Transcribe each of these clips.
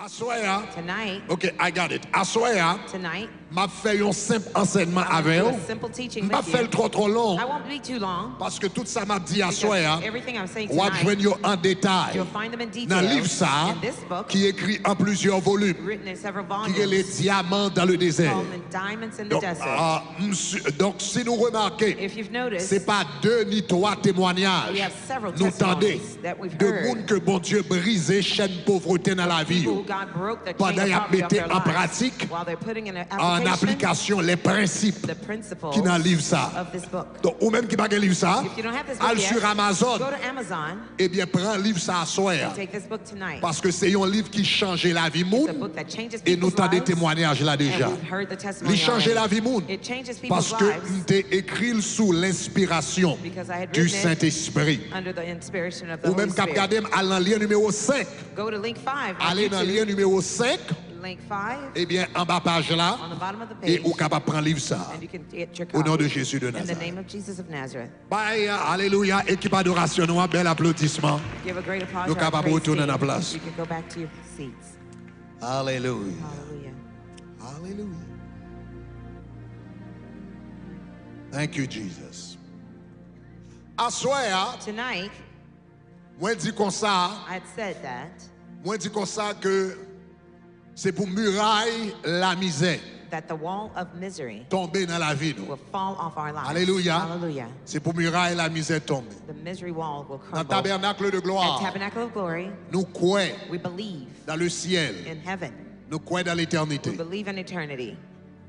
Assoya. Tonight. Okay, I got it. Assoya. Tonight. M'a fait un simple enseignement avec vous. M'a fait trop long. I won't be too long. Parce que tout ça m'a dit assoya. Everything I'm saying On va tonight. joindre en détail. You'll find them in detail. Dans le livre ça, in this book, qui est écrit en plusieurs volumes. written in several Qui est les volumes. diamants dans le désert. Called the diamonds in the desert. Donc, si nous remarquons, If you've noticed, c'est pas 2 ni 3 témoignages. we have several Nous tendez testimonies that we've de heard. monde que bon Dieu brisé chaîne pauvreté dans la vie. Who God broke the chain Pendant of qu'ils poverty mettaient off en their lives, pratique, while they're putting in en application les principes the principles qui dans le livre ça. of this book. Donc, ou même qui n'a pas livre ça, If you don't have this book allez yet, sur Amazon, go to Amazon eh bien, prends le livre ça à soi. and take this book tonight. Parce que c'est un livre qui change la vie It's a monde. book that changes Et nous people's avons des lives. témoignages là déjà. And we've heard the testimony Il change already. la vie monde. It changes people's Parce que lives nous t'ai écrit sous l'inspiration because I had du written it Saint-Esprit. under the inspiration of the Ou Holy même qu'à Spirit. regarder à dans le lien numéro 5. Go to link 5 on Allez dans le lien YouTube. numéro 5. Link 5 Eh bien, en bas page là. on the bottom of the Et page. ou capable prendre livre ça. And you can get your Au nom de copy. Jésus de In the Nazareth. name of Jesus of Nazareth. Bye, alléluia. Équipe adoration, nous un bel applaudissement. Give a great applause Nous to our capables de praise retourner team. dans la place. You can go back to your seats. Alléluia. Hallelujah. Hallelujah. Thank you, Jesus. Assoya, Tonight, moi dis comme ça, I had said that moi dis comme ça que c'est pour muraille la misère the wall of misery tomber dans la vie nous. will fall off our lives. Alléluia. Hallelujah. C'est pour muraille la misère tomber. The misery wall will Dans le crumble. tabernacle de At gloire, Tabernacle of Glory, nous croyons we believe dans le ciel, in heaven. nous croyons dans We l'éternité. believe in eternity.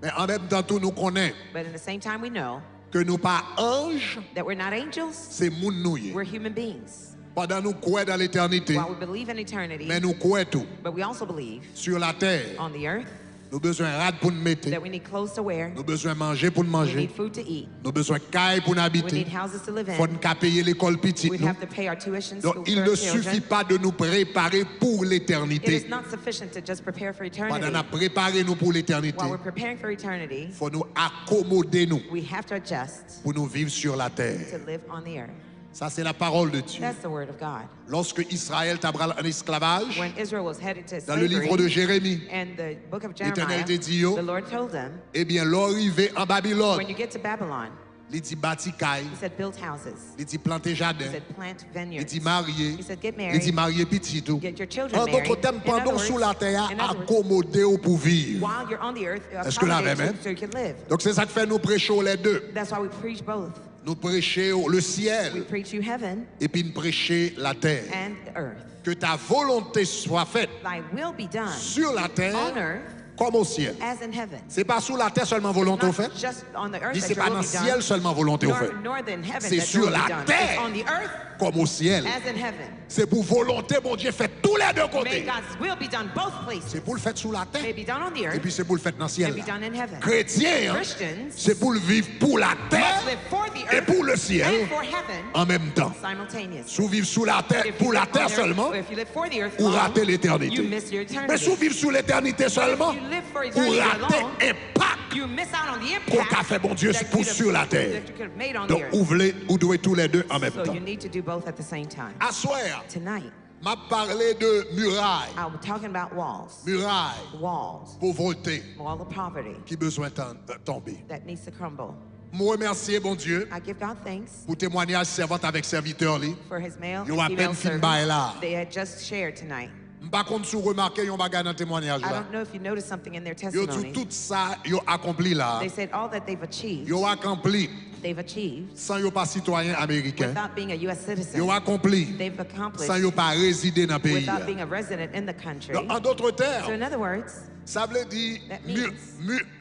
Mais en même temps, tout nous connaissons But in the same time, we know que nous pas anges, that we're not angels, c'est moun nous. we're human beings. Pendant nous croyons dans l'éternité, While we believe in eternity, mais nous croyons tout. but we also believe Sur la terre, on the earth nous avons besoin de rad pour nous mettre, that we need clothes to wear, nous avons besoin de manger pour nous we manger, need food to eat, nous avons besoin de caille pour nous we habiter, need houses to live il faut in, nous payer l'école petite. we'd have to pay our tuition Donc school il for ne our suffit children. pas de nous préparer pour It l'éternité. is not sufficient to just prepare for Pendant eternity. nous préparer nous pour l'éternité, While we're preparing for eternity, il faut nous accommoder nous we have to adjust pour nous vivre sur la to terre. live on the earth. Ça c'est la parole de Dieu. That's the word of God. Lorsque Israël t'abra en esclavage, When Israel was headed to dans le livre de slavery, Jérémie, and the book of l'Éternel Jeremiah, te dit yo, the Lord told them, eh bien l'arrivée en Babylone, when you get to Babylon, il dit bâti caille, he said, build houses. il dit planter He jardin, said, plant il vineyards. dit marier, He said, get il dit married. marier petit tout. Get your children En married. d'autres termes, In other pendant words- sous la terre, in other words, accommoder ou pour vivre. while you're on the earth, Est-ce que la accommodate même, you so you can live. Donc c'est ça que fait nous prêchons les deux. That's why we preach both. Nous prêchons le We ciel preach you heaven et puis nous prêchons la terre. and the earth. Que ta volonté soit faite Thy will be done sur la on terre earth comme au ciel. as in heaven. C'est pas sous la terre seulement volonté au Not fait. just on the earth Dit that c'est your pas will dans be le ciel done, seulement volonté au fait. nor in heaven C'est that sur your will la be done. terre. It's on the earth Comme au ciel. as in heaven. C'est pour volonté, mon Dieu, fait tous les deux May côtés. God's will be done both places. C'est pour le faire sous la terre. May be done on the Et earth puis c'est pour le faire dans le ciel. and be done in heaven. Chrétien, hein, Christians c'est pour le vivre pour la terre must live for the et earth pour le ciel and for heaven en même temps. simultaneously. Sous vivre sous la terre, If you pour la live terre on earth, seulement, or if you live for the earth ou alone, rater l'éternité. you miss your Mais eternity. sous vivre sous l'éternité seulement, you live for ou eternity rater alone, impact You miss out on the qu'on impact a fait, bon Dieu, that pour you could sur la have- terre. that you could have made on the Donc, earth. ouvrez, ou douez tous les deux en même So temps. you need to do both at the same time. À soir, Tonight, m'a parlé de muraille, I'm talking about walls. muraille, Walls. pauvreté, Wall of poverty qui besoin de tomber. that needs to crumble. Moi, remercier, bon Dieu, I give God thanks pour témoignage servante avec serviteur. Li. for his male You and à female peine fin bail là. servants they had just shared tonight. Par contre, si vous remarquez, yon bagay dans témoignage I là. don't know if you noticed something in their Yo testimony. tout ça, yo accompli là. They said all that they've achieved, Yo accompli they've achieved sans yo pas citoyen américain. without being a U.S. citizen. Yo accompli They've accomplished sans yo pas résider dans le pays. without being a resident in the country. Donc, en d'autres So termes, in other words, ça veut dire, That means-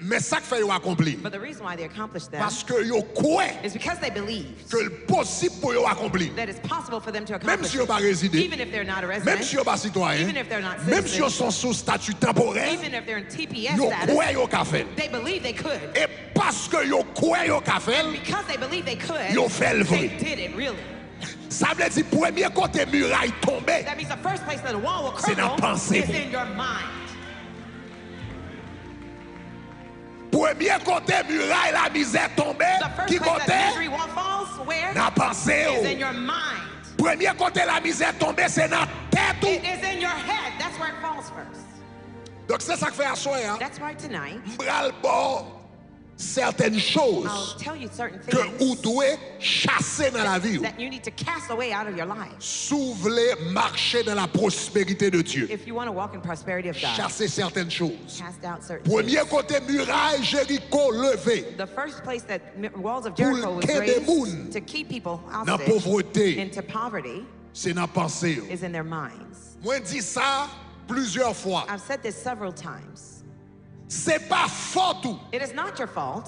mais ça que fait yo accompli. but the reason why they accomplished that Parce que yo croit is because they believed que le possible pour yo accompli. that it's possible for them to Même accomplish si yo it, pas résider, even if they're not a même resident, si yo pas citoyen, even if they're not même si yo citizens, sont sous statut temporaire, even if they're in TPS yo status, croit yo ka fait. they believe they could. Et parce que yo croit yo ka fait, Because they believe they could, Yo fait le they vrai. did it really. ça veut dire premier côté muraille tombé. That means the first place that a wall will C'est dans crumble pensée, is vous. in your mind. Premier côté muraille la misère tombée, The first qui place côté that misery wall falls, where? n'a pensé. Is in your mind. Premier côté la misère tombée, c'est dans tête ou. It is in your head. That's where it falls first. Donc c'est ça que fait à soi. That's why tonight M'bral bon certaines choses I'll tell you certain que vous things devez chasser dans la vie. that you need to cast away out of your life. Si vous voulez marcher dans la prospérité de Dieu, If you want to walk in prosperity of God, chasser certaines choses. cast out certain Premier things. côté muraille Jéricho levé The first place that walls of Pour Jericho was qu'il y ait des moun raised to keep people dans la hostage pauvreté, into poverty c'est dans la pensée. is in their minds. Moi dis ça plusieurs fois. I've said this several times. C'est pas fort tout. It is not your fault.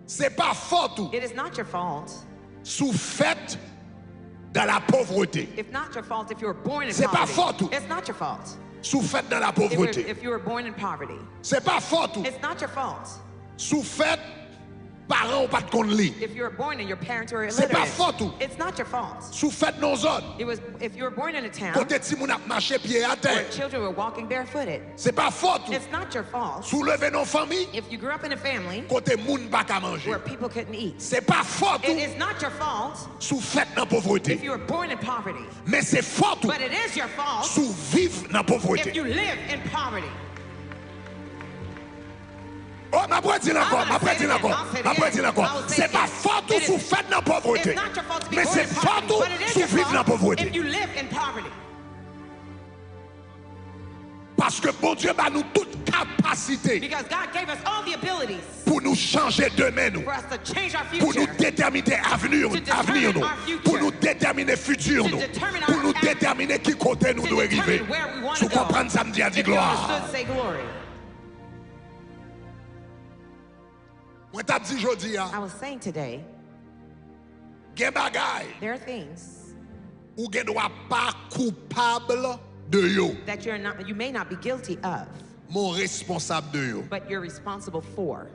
C'est pas fort tout. It is not your fault. Sous fait dans la pauvreté. If not your fault, if you were born in C'est pas fort poverty. tout. It's not your fault. Sous fait dans la If pauvreté. you were born in poverty. C'est pas fort tout. It's not your fault. Sous fait parents ou pas de compte li. If you were born and your parents were C'est pas illiterate. fort tout. It's not your fault. Sous fait nos zones. It was if you were born in a town Côté ti moun ap marché pied à where terre. children were walking barefooted. C'est pas fort tout. It's not your fault. Sous lever nos familles. If you grew up in a family Côté moun pas qu'à manger. where people couldn't eat. C'est pas fort tout. It is not your fault Sous fait dans if pauvreté. you were born in poverty. Mais c'est fort tout. But it is your fault Sous vivre dans if pauvreté. you live in poverty. Oh, ma dit encore, ma dit encore, ma dit encore. C'est pas fort tout sous fait dans pauvreté. It's not your fault to be Mais born c'est in fort poverty, tout but it is sous your vivre dans fault pauvreté. if you live in poverty. Parce que bon Dieu a nous toute capacité Because God gave us all the abilities pour nous changer demain nous. for us to change our Pour nous future. déterminer avenir, To determine avenir nous. our future. Pour nous déterminer futur To nous. determine Pour our nous act. déterminer qui côté nous To devons arriver. determine where we want Si to vous go. comprenez ça, me dit à dire If you gloire. understood, say glory. Moi t'as dit aujourd'hui, I was saying today, gen bagay there are things ou gen doit pas coupable de yo. that you may not be guilty of, Mon responsable de yo. but you're responsible for.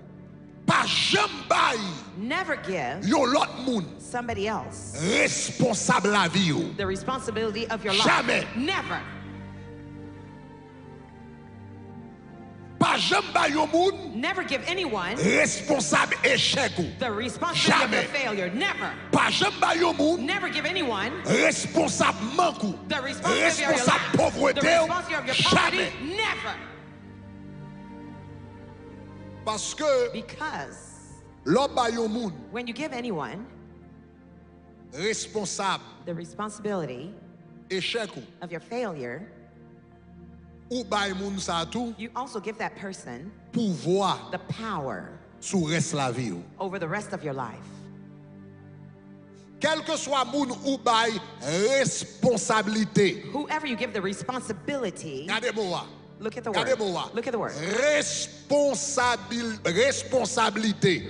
Pas jamais bay Never give yo l'autre moun somebody else responsable la vie yo. the responsibility of your life. Jamais. Never. Pas jamais bay yo moun Never give anyone responsable échec ou. the responsibility of Jamais. your failure. Never. Pas jamais bay yo moun Never give anyone responsable manque ou. the responsibility of your Responsable life. The pauvreté ou. responsibility of your poverty. Jamais. Never. Parce que Because l'homme bay yo moun when you give anyone responsable the responsibility échec ou. of your failure, Ou bay moun sa tout you also give that person pouvoir the power sous reste la vie ou. over the rest of your life. Quel que soit moun ou bay responsabilité. Whoever you give the responsibility, Regardez moi. look at the Regardez word. moi. Look at the word. Responsabilité.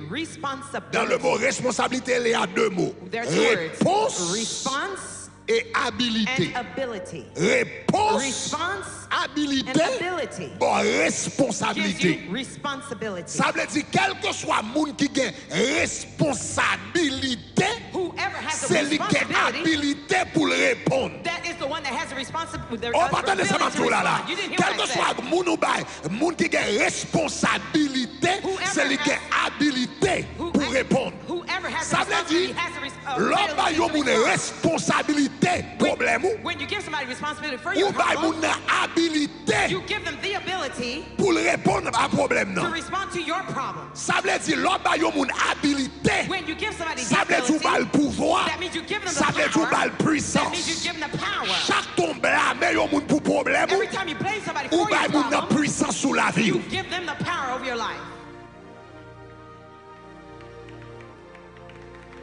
Dans le Responsibility. mot responsabilité, il y a deux mots. There's two words. Réponse Response et habilité. and ability. Réponse, Response habilité, and ability bon, gives responsabilité. you responsibility. Ça veut dire, quel que soit moun qui a responsabilité, Whoever has the c'est lui qui a responsibility, habilité pour le répondre. that is the one that has the responsibility. On va attendre ça to tout là là. respond. You didn't hear Quel what que I soit said. moun ou bay, moun qui a responsabilité, c'est lui qui a habilité pour répondre. Whoever has the Ça veut responsibility dire, has the l'homme bay yo moun responsabilité, problème ou, When you give somebody responsibility for ou your bay problem, moun habilité you give them the ability pour répondre à problème to non. respond to your problem. Ça veut dire, l'homme bay yo moun habilité, When you give somebody ça the veut dire ability, le pouvoir, that means you give them the ça veut dire power. le That means you puissance. give them the power. Chaque tombe là, mais yo moun pour problème Every time you blame somebody ou for your bay moun nan problem, puissance sous la vie. you give them the power over your life.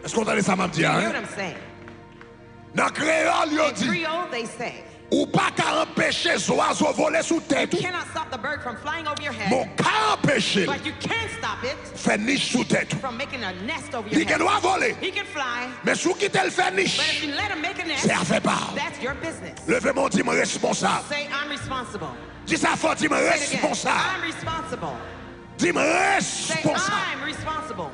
Est-ce qu'on entend ça m'a dit You hear hein? what I'm saying? Dans créole yo In dit Creole, they say, ou pas qu'à empêcher oiseau voler sous tête. you cannot stop the bird from flying over your head, Mon qu'à empêcher but you can stop it faire niche sous tête. from making a nest over your Il head. doit voler. He can fly, Mais sous qui tel fait but if niche, you let him make a nest, c'est à faire part. that's your business. Levez mon dit responsable. Say, I'm responsible. Dis ça fort, dis Say it again. responsable. I'm responsible. Dis Say, responsable. I'm responsible.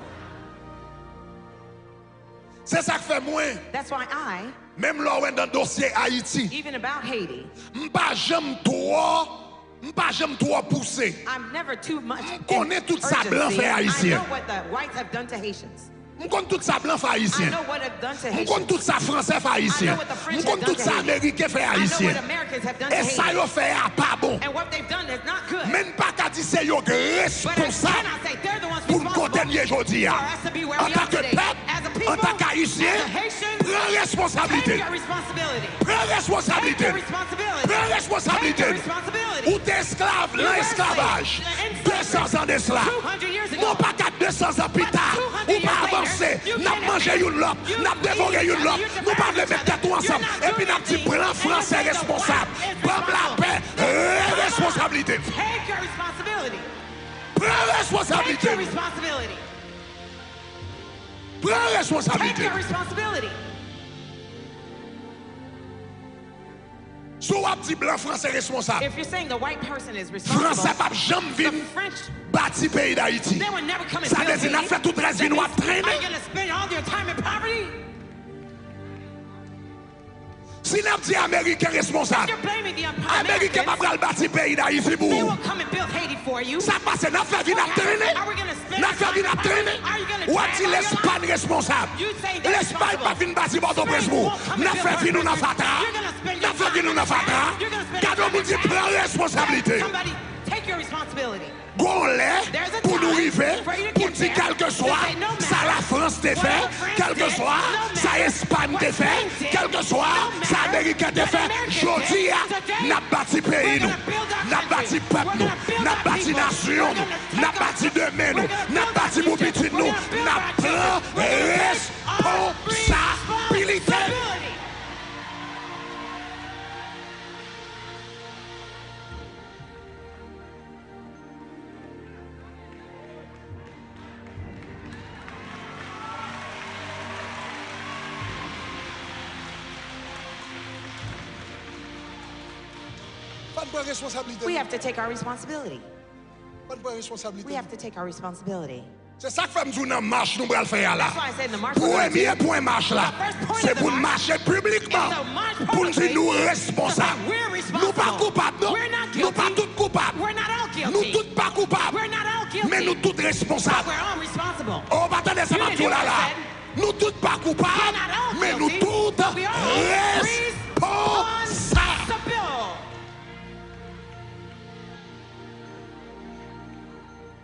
C'est ça que fait moi. That's why I, Même là où dans le dossier Haïti, even about Haiti, m'pas jamais trop poussé. I'm never too much connais tout ça blanc urgency. fait I haïtien. know what the whites have done to Haitians. On connaît tout ça blanc fait I haïtien. know what have done to On Haitians. connaît tout ça français fait I haïtien. know what the French On have connaît done tout to ça Haiti. américain fait I know haïtien. what Americans have done to Et ça Haiti. yo fait à pas bon. And what they've done is not good. Même pas c'est eux But I responsables cannot say they're the ones pour nous responsible contenir aujourd'hui. for us to be where En we tant are que today. peuple, As a en people, tant qu'Haïtien, as a Haitian, prends take responsabilité. your responsibility. Prends Take responsabilité. your responsibility. Prends Take responsabilité. your responsibility. Ou t'es esclave, You were l'esclavage. slaves, 200 ans d'esclave. 200 years ago. Non pas qu'à 200 ans plus tard. 200 Ou years pas later, avancer. you N'a can mangé une lope. you N'a dévoré eat une each lope. other, you Nous pas devoured de each mettre tout other. ensemble. You're not Et puis doing n'a dit anything. prends And France you est say the responsable. white is Prends la responsible. paix. Responsabilité. Take your responsibility. Prends Take responsabilité. your responsibility. Prends Take responsabilité. your responsibility. Sous un petit blanc français responsable. If you're saying the white person is Français responsible, pas jamais the vin French, bâti pays d'Haïti. they will never come and Ça build veut dire n'a Haiti. fait toute reste That vie nous a means, traîné. are you going to spend all your time in poverty? Si n'a dit Américain responsable. You're blaming the Américain pas Americans. pral bâti pays d'Haïti pour They vous. will come and build Haiti for you. Ça passe, n'a fait vie n'a traîné. Are we going to spend N'a our fait time vie in n'a traîné. poverty? Are you going to Ou drag a-t-il all your l'Espagne life? responsable? You say they're L'Espagne pas responsible. fin bâti Bordeaux-Bresse pour. won't come and N'a build fait vie nous n'a Bordeaux-Bresse. fatra. You're going to spend N'a your fait vie time nous in n'a the tax. fatra. You're going to spend Quand your on time vous dit in tax. prends responsabilité. Somebody take your responsibility. Gon lait There's a pour nous time arriver, for you to pour get dire there. quel que soit, To say no ça matter la France t'est fait, what France quel que did, soit, no ça matter Espagne what t'est fait, Spain did, quel que soit, no ça matter Américain t'est what fait, Americans jodi did, a, today, n'a bâti pays we're nous, gonna build our n'a country. bâti peuple We're nous, gonna build n'a our bâti people. nation We're nous, gonna take n'a our bâti future. demain nous, We're gonna n'a build bâti our mon future. petit We're nous, gonna build n'a our children. pris We're gonna take our responsabilité. responsibility. Pas de bonne responsabilité. We have to take our responsibility. Pas de bonne responsabilité. We have to take our responsibility. C'est ça que fait me dire dans marche nous le faire là. That's why I said in the march we're gonna Premier do. point marche là, The first point c'est of the pour nous march marcher publiquement, is to march pour nous dire publicly nous to responsables. say we're responsible. Nous pas coupables, non. We're not Nous pas guilty. tous coupables. We're not all Nous guilty. tous pas coupables. We're not all guilty. Mais nous tous But responsables. we're all responsible. Oh, bah attendez, ça You va didn't tout hear là what I là. said. Nous tous pas coupables, We're not all mais nous guilty, tous but we are all responsables. responsible.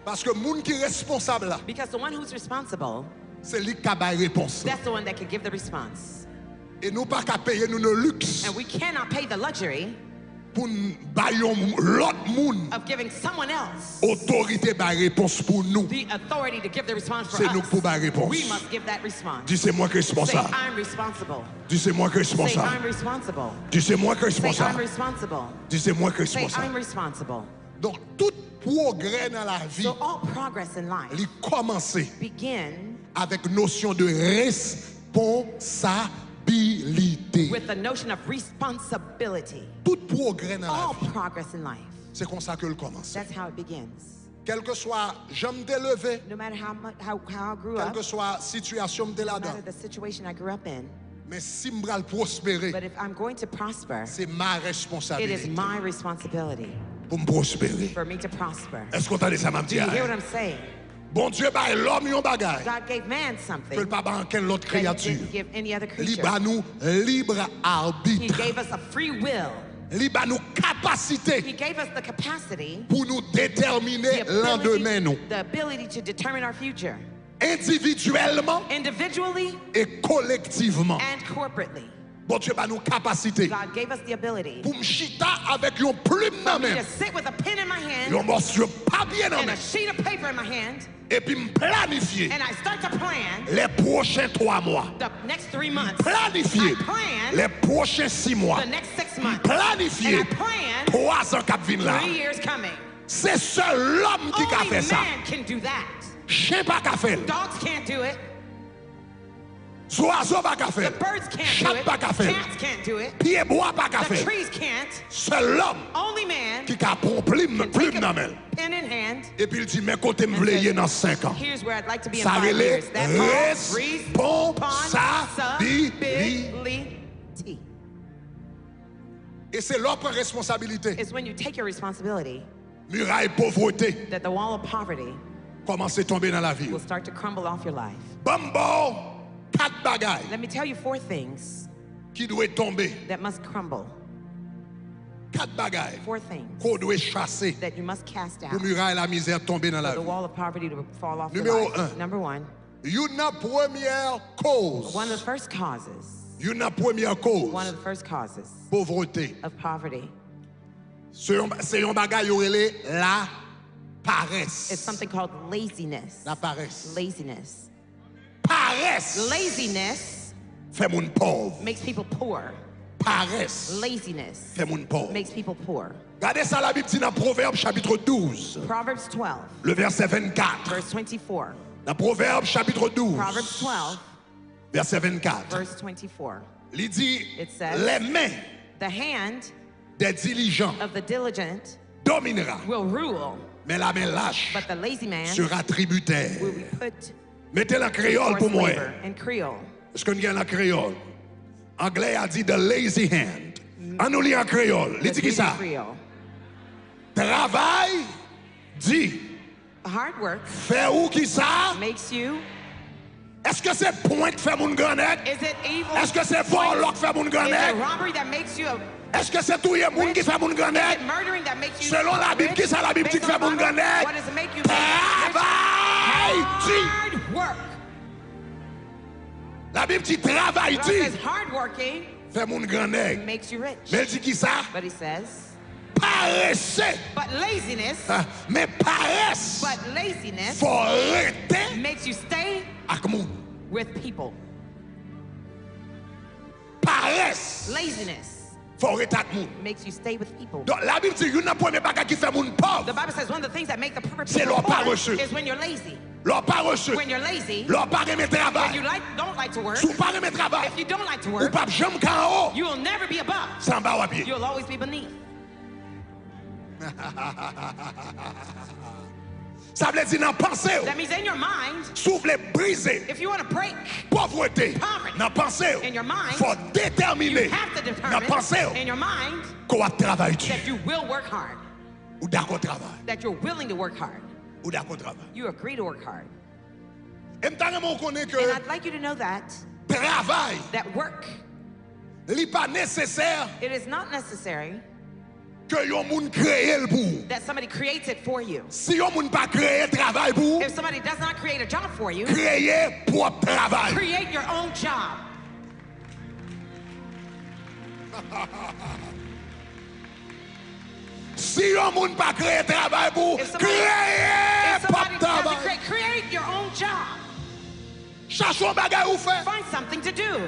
Parce que moun qui est responsable là, Because the one who's responsible, c'est lui qui a la réponse. that's the one that can give the response. Et nous pas qu'à payer nous le luxe And we cannot pay the luxury pour bailler l'autre moun of giving someone else autorité ba réponse pour nous. the authority to give the response for C'est nous us. pour la réponse. We must give that response. Dis c'est moi qui est Say, responsable. I'm responsible. Dis c'est moi qui est Say, responsable. I'm responsible. Dis c'est moi qui est Say, I'm responsable. responsible. Dis c'est moi qui est Say, I'm responsable. responsible. Donc tout progrès dans la vie, So all progress in life il commence begin avec notion de responsabilité. with the notion of responsibility. Tout progrès dans la All vie, progress in life. c'est comme ça que le commence. That's how it begins. Quel que soit j'aime te lever, No matter how I grew quelle up, que soit situation me no là-dedans, matter the situation I grew up in, mais si me bral prospérer, but if I'm going to prosper, c'est ma it is responsabilité my responsibility pour me prospérer. for me to prosper. Est-ce qu'on t'a dit ça, m'a Do dit? you hear what I'm saying? Bon Dieu, bah, l'homme yon bagay. God gave man Que something le pas ban quelle autre that he créature. didn't give any other Libre creature. à nous libre He arbitre. gave us a free will. Libre à nous He capacité gave us the capacity, pour nous déterminer the lendemain nous. ability to determine our future Individuellement individually et collectivement. and corporately. Bon Dieu, bah, nous capacité God gave us the ability pour me chita avec une plume dans for me main. to sit with a pen in my hand Un morceau papier dans and main. a sheet of paper in my hand, Et puis me planifier and I start to plan les prochains 3 mois. the next 3 months, Planifier I plan les prochains 6 mois. the next 6 months, Planifier and I plan 3 ans qui viennent là. 3 years coming. C'est seul l'homme qui a Only fait ça. man can do that. Chien pas qu'à faire. Dogs can't do it. Oiseau pas qu'à The faire. birds can't do Chat it. pas qu'à faire. Cats can't do it. Pied bois pas qu'à The faire. trees can't. Seul l'homme Only man qui a pris plume can take dans a main. pen in hand. Et puis il dit mais côté me and vle says, dans 5 ans. Here's where I'd like to be in Ça 5 relève years. That responsabilité. Et c'est l'autre responsabilité. is when you take your responsibility Muraille pauvreté that the wall of poverty commence à tomber dans la vie. will start to crumble off your life. Bambo, 4 bagailles Let me tell you 4 things qui doivent tomber that must crumble 4 bagailles 4 things qu'on doit chasser that you must cast pour out muraille la misère tomber dans la for the vie. wall of poverty to fall off your Numéro life. 1. Number 1, Une première cause. one of the first causes, Une première cause. one of the first causes Pauvreté. of poverty. C'est un bagage qui relève la paresse. It's something called laziness. La paresse. Laziness. Paresse. Laziness Fait moun pauvre. makes people poor. Paresse. Laziness Fait moun pauvre. makes people poor. Regardez ça la Bible dit dans Proverbe chapitre 12, Proverbs 12, le verset 24. verse 24. Dans Proverbe chapitre 12, Proverbs 12, verset 24. verse 24. Il dit, It says, les mains The hand des diligents of the diligent dominera, will rule, mais la main lâche but the lazy man sera tributaire. will be put Mettez la créole pour forced moi. labor. In Creole, Est-ce qu'on y a la créole? Anglais a dit the lazy hand. On nous lit en créole. Il dit qui ça? Creole. Travail, dit. Hard work Fait où qui ça? makes you. Est-ce que c'est point qui fait mon grenade? Is it evil? Est-ce que c'est vol qui fait mon Is it grenade? robbery that makes you? Est-ce que c'est tout le monde qui fait mon Is grenade? it murdering that makes you? Selon la Bible, qui ça la Bible dit Based qui fait on mon Bible, grenade? what does it make you? Travail, dit. Hard work. La Bible dit travail, God dit. says hard working Fait mon grenade. makes you rich. Mais il dit qui ça? But he says, Paresseux. but laziness, Hein? Mais paresse. but laziness Faut arrêter makes you stay avec moun. with people. Paresse. Laziness Faut arrêter avec moun. makes you stay with people. Donc la Bible dit une des premières bagages qui fait moun The pauvre. Bible says one of the things that make the poor C'est people leur poor paresseux. is when you're lazy. Leur pas reçu. When you're lazy, Leur pas remet when travail. you don't like to work, Sous pas remet travail. if you don't like to Ou work, pas jamais qu'en haut. you will never be above. Sans bas à pied. You'll always be beneath. Ça veut dire dans pensée. That means in your mind, Souffle brisé. if you want to break, Pauvreté. Poverty. Dans pensée. In your mind, Faut déterminer. you have to Dans determine pensée. in your mind Qu'on va travailler. that you will work hard, Ou d'accord travail. that you're willing to work hard. Ou d'accord travail. You agree to work hard. Et m't'en connaît que And I'd like you to know that travail, work, n'est pas nécessaire it is not necessary que yon moun crée le pour. that somebody creates it for you. Si yon moun pas créé travail pour, If somebody does not create a job for you, créer propre travail. create your own job. Si yon moun pas créé travail pour, If somebody, créer if somebody propre doesn't travail. create your own job. Cherchons bagay ou fait. Find something to do.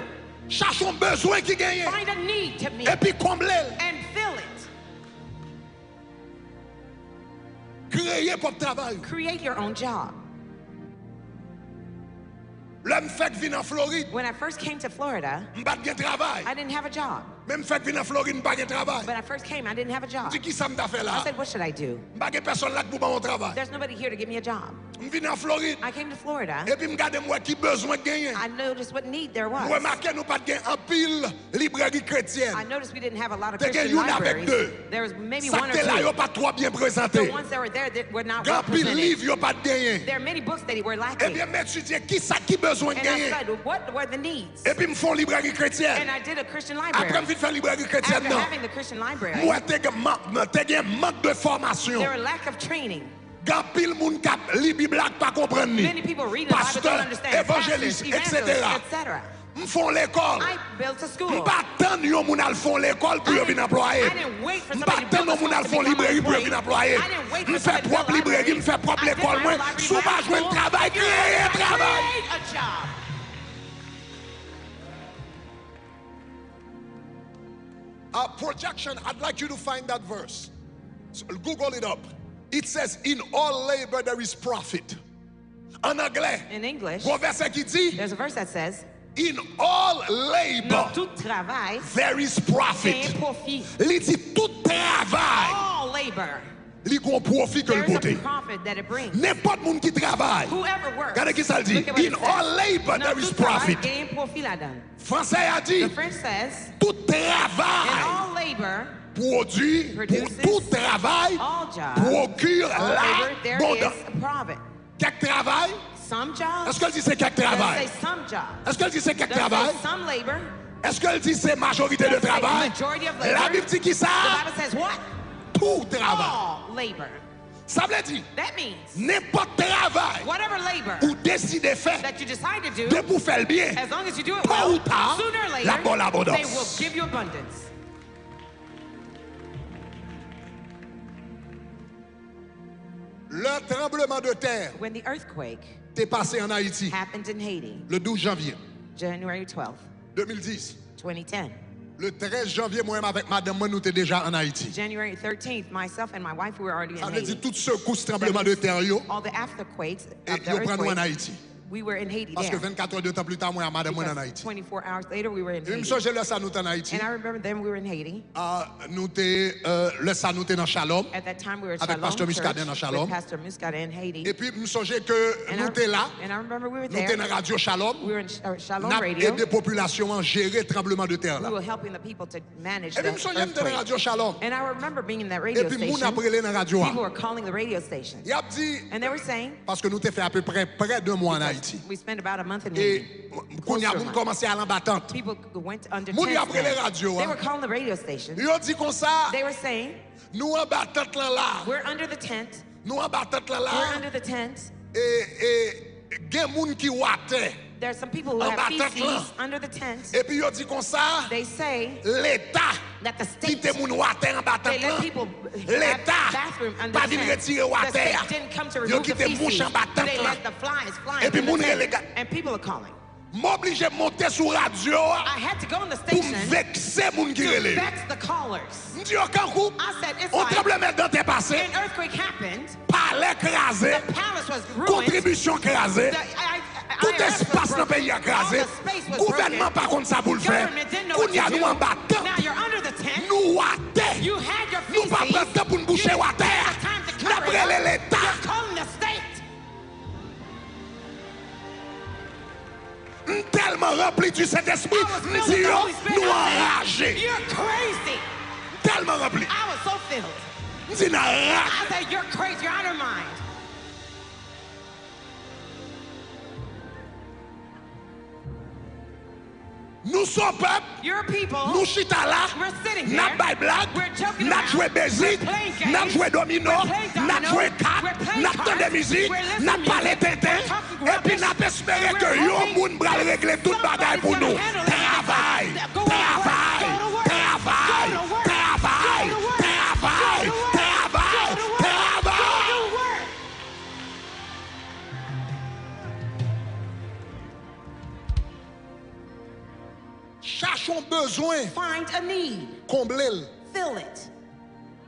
Cherchons besoin qui gagne. Find a need to meet Et puis combler. and fill it. Créer propre travail. Create your own job. L'homme fait que vient en Floride, When I first came to Florida, m'pas de travail. I didn't have a job. Même fait que vient en Floride, m'pas de travail. When I first came, I didn't have a job. Dis qui ça m'a fait I là? said, what should I do? M'pas de personne là pour mon travail. There's nobody here to give me a job. M'vient en Floride. I came to Florida. Et puis m'garde moi qui besoin de gagner. I noticed what need there was. Remarquez nous pas de en pile librairie chrétienne. I noticed we didn't have a lot of T'es Christian une avec libraries. deux. There was maybe Ça one or que là yo two. pas trop bien The présenté. ones that were there that were not well Grand pile presented. livre yo pas de gagner. There are many books that were Eh lacking. bien m'étudier qui ça qui besoin de And I gagner. said, what were the needs? Et puis me font librairie chrétienne. And I did a Christian Après library. me vite faire librairie chrétienne After non. having the Christian library, Moi t'es manque de formation. there were lack of training. Grand pile moun k'ap li Bible ak pas comprendre ni. Many people read the Bible don't Pasteur, understand. évangéliste, Pastors, etc. evangelists, etc. M'font l'école. I built a school. M'pas tant yon moun al font l'école pour yon vin employer. I didn't wait for M'pas somebody to tant build a yon moun al school font to become librairie pour yon employee. vin employer. I didn't wait for M'fait somebody to propre build a librairie, library. m'fait propre I did l'école my moi. own library, Sous my pas jouer school. travail, If you créer want to travail. create a job. Projection, I'd like you to find that verse. So, Google it up. It says, in all labor there is profit. En anglais, In English, bon verset qui dit, there's a verse that says, in all dans labor tout travail, there is c'est profit. un profit. Il dit tout travail, All labor, il gon profit que le there's côté. a profit that it brings. N'importe monde qui travaille. Whoever works, Regardez qui ça le dit. look at what it In says. all labor Dans there is tout travail, profit. il y a un profit là-dedans. Français a dit, The French says, tout in travail all labor, produit, pour produces tout travail, all jobs, procure all labor, there l'abondance. is a profit. Quel travail? Some jobs, Est-ce qu'elle dit c'est quel does say travail? some jobs. Est-ce qu'elle dit c'est quel Does say travail? some labor, Est-ce qu'elle dit c'est majorité de Does it say travail? majority of La labor? Bible dit qui The ça? Bible says what? Tout travail. All labor. Ça veut dire That means n'importe travail whatever labor ou décider faire that you decide to do, de pour faire le bien. as long as you do it Tôt ou well, tard, sooner or la bonne later, abondance. they will give you abundance. Le tremblement de terre When the earthquake t'est passé en Haïti happened in Haiti, le 12 janvier January 12th, 2010. 2010, Le 13 janvier, moi-même avec madame, moi, nous étions déjà en Haïti. January 13th, myself and my wife, we were already in Ça veut dire Haiti. tout secousse tremblement de terre, yo, All the afterquakes, et of the yo prend nous en earthquake, Haïti. we were in Haiti Parce que there. 24 heures de temps plus tard, moi, madame, moi, en Because Haïti. 24 hours later, we were in Et je me Haiti. souviens, là, ça, nous en Haïti. And I remember then we were in Haiti. Nous étions, là, ça, nous étions dans Shalom. At that time, we were at Avec Shalom Pasteur Church Muscadet dans Shalom. with Pastor Muscadet in Haiti. Et puis, je me souviens que nous étions là. And I remember we were Nous étions there. dans Radio Shalom. We were in Shalom Nous Radio. aidé la population à gérer le tremblement de terre. We Là. were helping the people to manage Et puis, je the me souviens de earthquake. Radio Shalom. And I remember being in that Et radio puis, nous station. avons parlé dans la radio. People were calling the radio station. Il a dit, And they were saying, parce que nous avons fait à peu près d'un mois en Haïti. we spent about a month in Et Haiti. quand nous avons commencé à l'embattante, People went under Moun y tents apre there. les radios, They hein. were calling the radio station. ils ont dit comme ça, They were saying, nous en battante là, we're under the tent. nous en battante We're là, under the tent. et gen moun qui wate. There's some people who En have battante là. feces under the tent. Et puis ils ont dit comme ça, They say l'État that the qui state, te moun wate en they battante let là, people l'État have bathroom under pas the vin tent. retirer The wate. state didn't come to Ils ont remove the quitté mouche feces. en battante They là. let the flies fly Et puis under the moun tent. relega- And people are calling. m'oblige de monter sur radio I had to go on the pour station vexer moun qui to relève. vex the callers. M'di yo kankou, I said, it's on like tremblement de terre passé, an earthquake happened, palais crasé, the palace was ruined, contribution crasée, tout espace dans le pays écrasé, gouvernement par contre ça pour le faire, qu'on y a nous en battant, Now you're under the tent. nous water, You had your nous pas feces. prendre temps pour nous boucher You water, didn't have time to cover it n'après up. l'État, You're calling the state. tellement rempli du Saint-Esprit, I was filled nous with the disons, Holy Spirit. nous I said, enragés, you're crazy. tellement rempli, I was so filled. nous disons, I said, you're crazy. You're out of your mind. nous sommes peuple, Your people. nous chita là, We're sitting n'a there. pas blague, We're joking n'a around. joué basique, We're playing games. n'a joué domino, We're playing n'a domino. joué carte, We're playing n'a cards. entendu musique, We're listening n'a to parlé music. tintin, We're talking et puis rubbish. n'a espéré And que we're yon hoping moun bral régler toute bagaille pour nous. Somebody's gonna handle it. Travail, Go to work. travail, Go to work. travail, Go to work. travail, Go to work. travail, Go to work. travail, Go to work. travail. Go to work. Cherchons besoin, Find a need. combler. Fill it.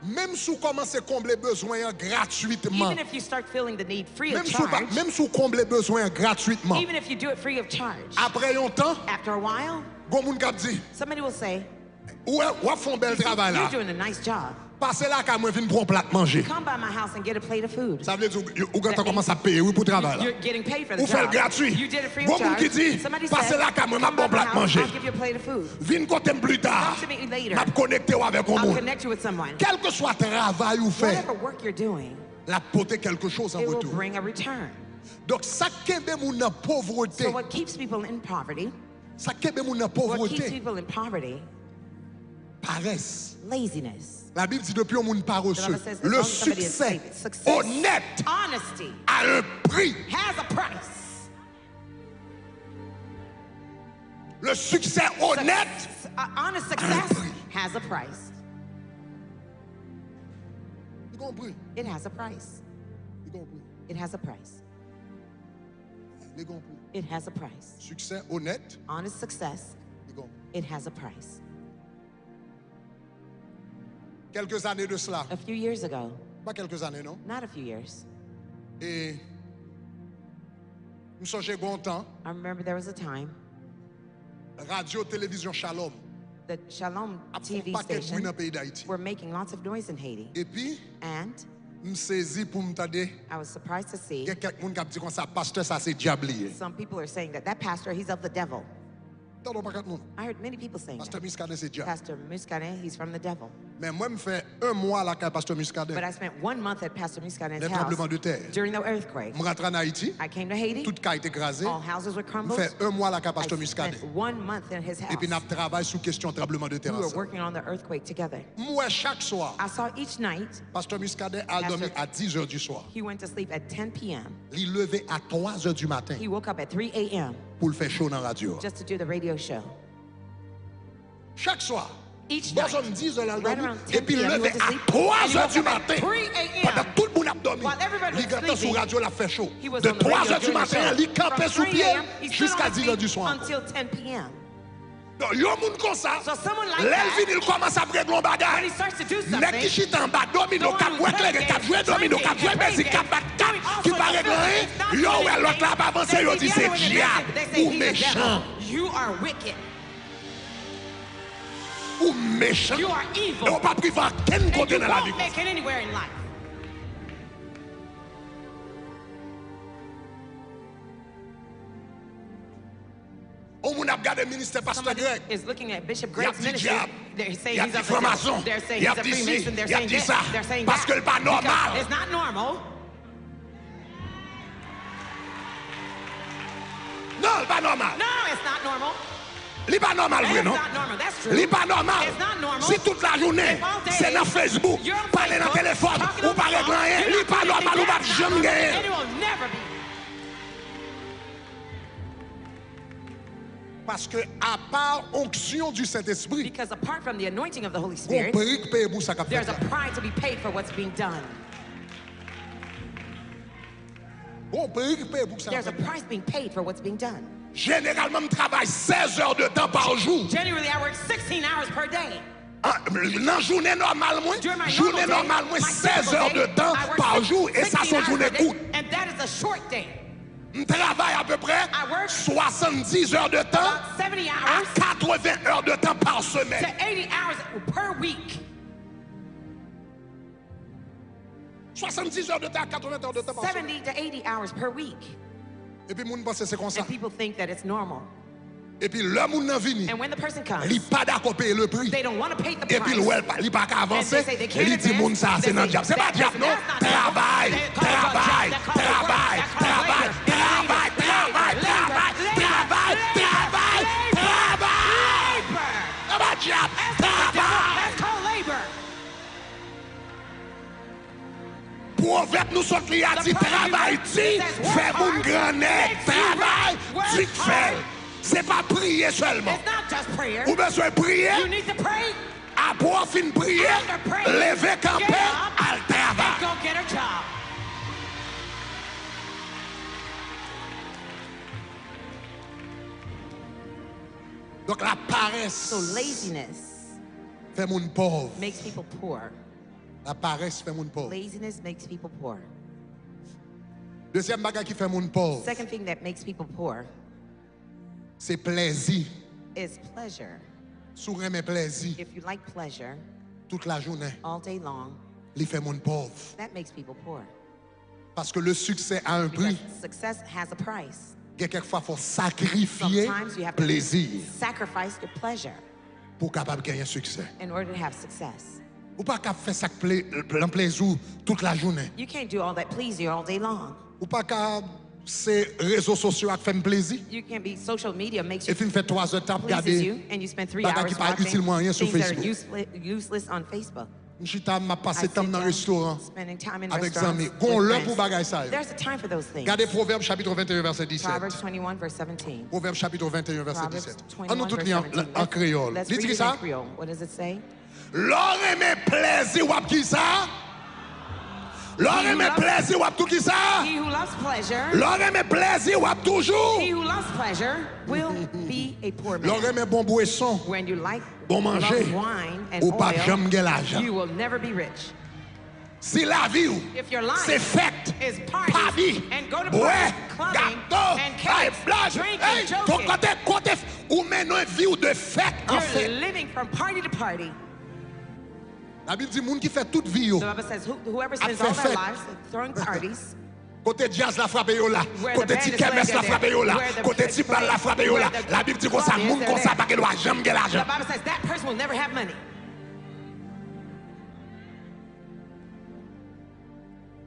Même si vous commencez à combler besoin gratuitement, Even if you start filling the need free of même si charge, vous comblez besoin gratuitement, even if you do it free of charge, après un temps, after a while, gon moun kap di, somebody will say, ou font bel travail là. you're doing a nice job. Passez là quand moi vinn pour un plat manger. Come by my house and get a plate of food. Ça veut dire ou quand on commence à payer oui pour travail là. You're getting paid for the Ou fait le job. gratuit. You did it free Bon of moun charge. qui dit, Somebody passez said, là quand moi m'a come by bon my plat house, manger. I'll give you a plate of food. Vinn côté plus tard. Come to me later. M'a connecté avec un I'll monde. connect you with someone. Quel que soit travail ou fait, Whatever work you're doing, la poter quelque chose en it will retour. bring a return. Donc ça kembe moun nan pauvreté, So what keeps people in poverty, ça kembe moun nan what keeps pauvreté, people in poverty, paresse. laziness. La Bible dit depuis un monde The paresseux, Bible says, as le long as somebody is succès saved, success, honnête honesty a un prix. has a price. Le succès honnête, Honest success has a price. vous comprenez? It has a price. Vous comprenez? It has a price. Vous comprenez? It has a price. Succès honnête, Honest success, vous comprenez? it has a price. Quelques années de cela, A few years ago, pas quelques années non, not a few years, et nous sommes content, I remember there was a time radio, télévision Shalom, that Shalom a fait TV un paquet de bruit dans station le pays d'Haïti. were making lots of noise in Haiti. Et puis, And je saisi pour m'entendre, I was surprised to see il y a quelqu'un qui a dit comme ça, pasteur, ça c'est diablier. some people are saying that pastor, he's of the devil. T'entends pas quatre monde. I heard many people saying Pasteur that. Muscadet c'est diable. Pastor Muscadet, he's from the devil. Mais moi, je fais un mois à la caille Pasteur Muscadet. But I spent 1 month at Pastor Muscadet's Le house tremblement de terre. during the earthquake. Je rentre en Haïti. I came to Haiti. Toute caille est écrasée. All houses were Je crumbled. fais un mois à la caille I Pasteur Muscadet. spent 1 month in his Et puis, house. nous travaillons sur question tremblement de terre We were ensemble. working on the earthquake together. Moi, chaque soir, I saw each night Pasteur Muscadet a dormi à 10 h du soir. he went to sleep at 10 p.m. Il levé à 3 h du matin He woke up at 3 a.m. pour le faire chaud dans la radio. just to do the radio show. Chaque soir. Each Bon, night, on 10 h right around 10 et puis p.m. he levé went to à sleep, 3 and he h woke du up at matin. 3 Pendant a.m. tout le monde a dormi. While everybody was Il était sur sleeping, radio, il a fait chaud. He was De on the 3 radio h du during the matin, show. il campait From sous 3 pied a.m., he stood jusqu'à on 10 his h feet du soir. until 10 p.m. Donc, il y a un monde comme ça. So someone like L'Elvin, that, il commence à régler un when bagage. he starts to do Nèg qui something, chita en bas, domino, the cap one who ouek play lè, cap games, joué domino, play cap joué games, basic, play cap bat cap, games, qui also pa régler the rien. Phillips, Yo, not l'autre là, pas avancé, yo, they dit see the c'est other one and diable they say ou he's the méchant. devil. You are wicked. Ou méchant. You are evil. Et on pas privé à quel And côté you dans la vie. won't make it anywhere in life. On moun ap gade ministère pasteur Somebody Greg. is looking at Bishop Il y a Greg's petit ministry. diable. They're saying Il y a he's petit of the devil. franc-maçon. They're saying Il y a he's a petit ci, Freemason. They're il y a saying petit this. ça. They're saying Parce that. que le pas Because normal. it's not normal. Non, le pas normal. No, it's not normal. Li pas normal, vrai, It's non? not normal. That's true. Li pas normal. It's not normal. Si toute la journée, If all day c'est dans Facebook, you're on parler dans Facebook, téléphone, talking ou on the pas régler phone, rien, you're li not pas doing normal, ou anything. pas That's not jamais normal. gagner. And it will never be. Parce que à part onction du Saint-Esprit, Because apart from the anointing of the Holy on Spirit, prix que paye pour ça qu'a fait. there's a price to be paid for what's being done. On prix que paye pour ça. There's a price being paid for what's being done. Généralement, je travaille 16 heures de temps par jour. Generally, I work 16 hours per day. Dans journée normale, moi, During my journée normal normale, moi, day, my 16 typical heures de day, temps I work par jour, et ça, 16 son hours journée per day, courte. and that is a short day. Je travaille à peu près I work 70 heures de temps About 70 à hours 80 heures de temps par to semaine. 80 hours per week. 70 heures de temps à 80 heures de temps par semaine. 70 to 80 hours per week. Et puis, moun pense c'est comme ça. And people think that it's normal. Et puis, le moun nan vini, And when the person comes, il pas d'accord payer le prix. they don't want to pay the Et puis, price. il pas qu'à And avancer. they say they can't Il dit, advance. moun ça, c'est They dans say diable. C'est pas that- diable, non? that's not normal. Travail, They call it travail, God. They call it travail, work. They call it travail, labor. travail, Labor, travail, labor, travail, labor, travail, labor, travail, labor, travail. labor. C'est pas diable, That's not the devil. travail. That's called labor. Proverbe nous sortent, il a dit, travail, dit, fais mon granet, travail, dit, fais. C'est pas prier seulement. It's not just prayer. Ou besoin prier, You need to pray. après fin prier, After praying, lever camper, get up al and travail. go get a job. Donc la paresse So laziness fait mon pauvre. makes people poor. La paresse fait mon pauvre. Laziness makes people poor. Deuxième bagage qui fait mon pauvre, Second thing that makes people poor c'est plaisir. is pleasure. Sourire mes plaisir If you like pleasure toute la journée, all day long, il fait mon pauvre. that makes people poor. Parce que le succès a un Because prix. success has a price. Quelquefois, il faut sacrifier Sometimes you have to plaisir sacrifice your pleasure pour capable gagner succès. in order to have success. Ou pas qu'à faire ça plein plaisir toute la journée. You can't do all that please you all day long. Ou pas qu'à ces réseaux sociaux qui font plaisir. You can't be social media makes Et you puis, fait 3 heures de temps, pleases regarder. you, and you spend 3 Bagay hours qui pas watching utilement rien sur things that are Facebook. useless on Facebook. J'étais m'a passé I temps sit dans le down, restaurant spending time in avec restaurants amis. with Gon l'heure friends. pour bagay ça. There's a time for those things. Regardez Proverbe chapitre 21 verset 17. Proverbs 21 verse 17. Proverbe chapitre 21 verset Proverbs 17. 21 On nous tout verse lit en 17. en créole. Let's Dis read qui it ça? in Creole. What does it say? L'or aimé plaisir ou qui ça? L'or He who aimé loves- plaisir ou tout qui ça? He who loves pleasure, L'or aimé plaisir ou toujours? he who loves pleasure will be a poor L'or man. aimé bon boisson, When you like bon manger, love wine and ou pas jamais oil, gagner l'argent. you will never be rich. Si la vie ou, If your life c'est fête, is party party, and go to ouais, party, clubbing, gâteau, and hey, cakes, blague, drinking, hey, ton joking. côté, ou maintenant une vie ou de fête en You're fait. living from party to party. La Bible dit, moun qui fait toute vie, yo, The Bible says whoever spends fait all their fête. lives throwing parties, côté jazz la frappe yo là, Where the côté band ti is kermesse playing, la frappe yo là, where the côté ti bal la frappe yo là. where the La Bible dit comme ça, club is, moun they're comme ça there. pas qu'elle doit jamais gagner the l'argent. Bible says that person will never have money.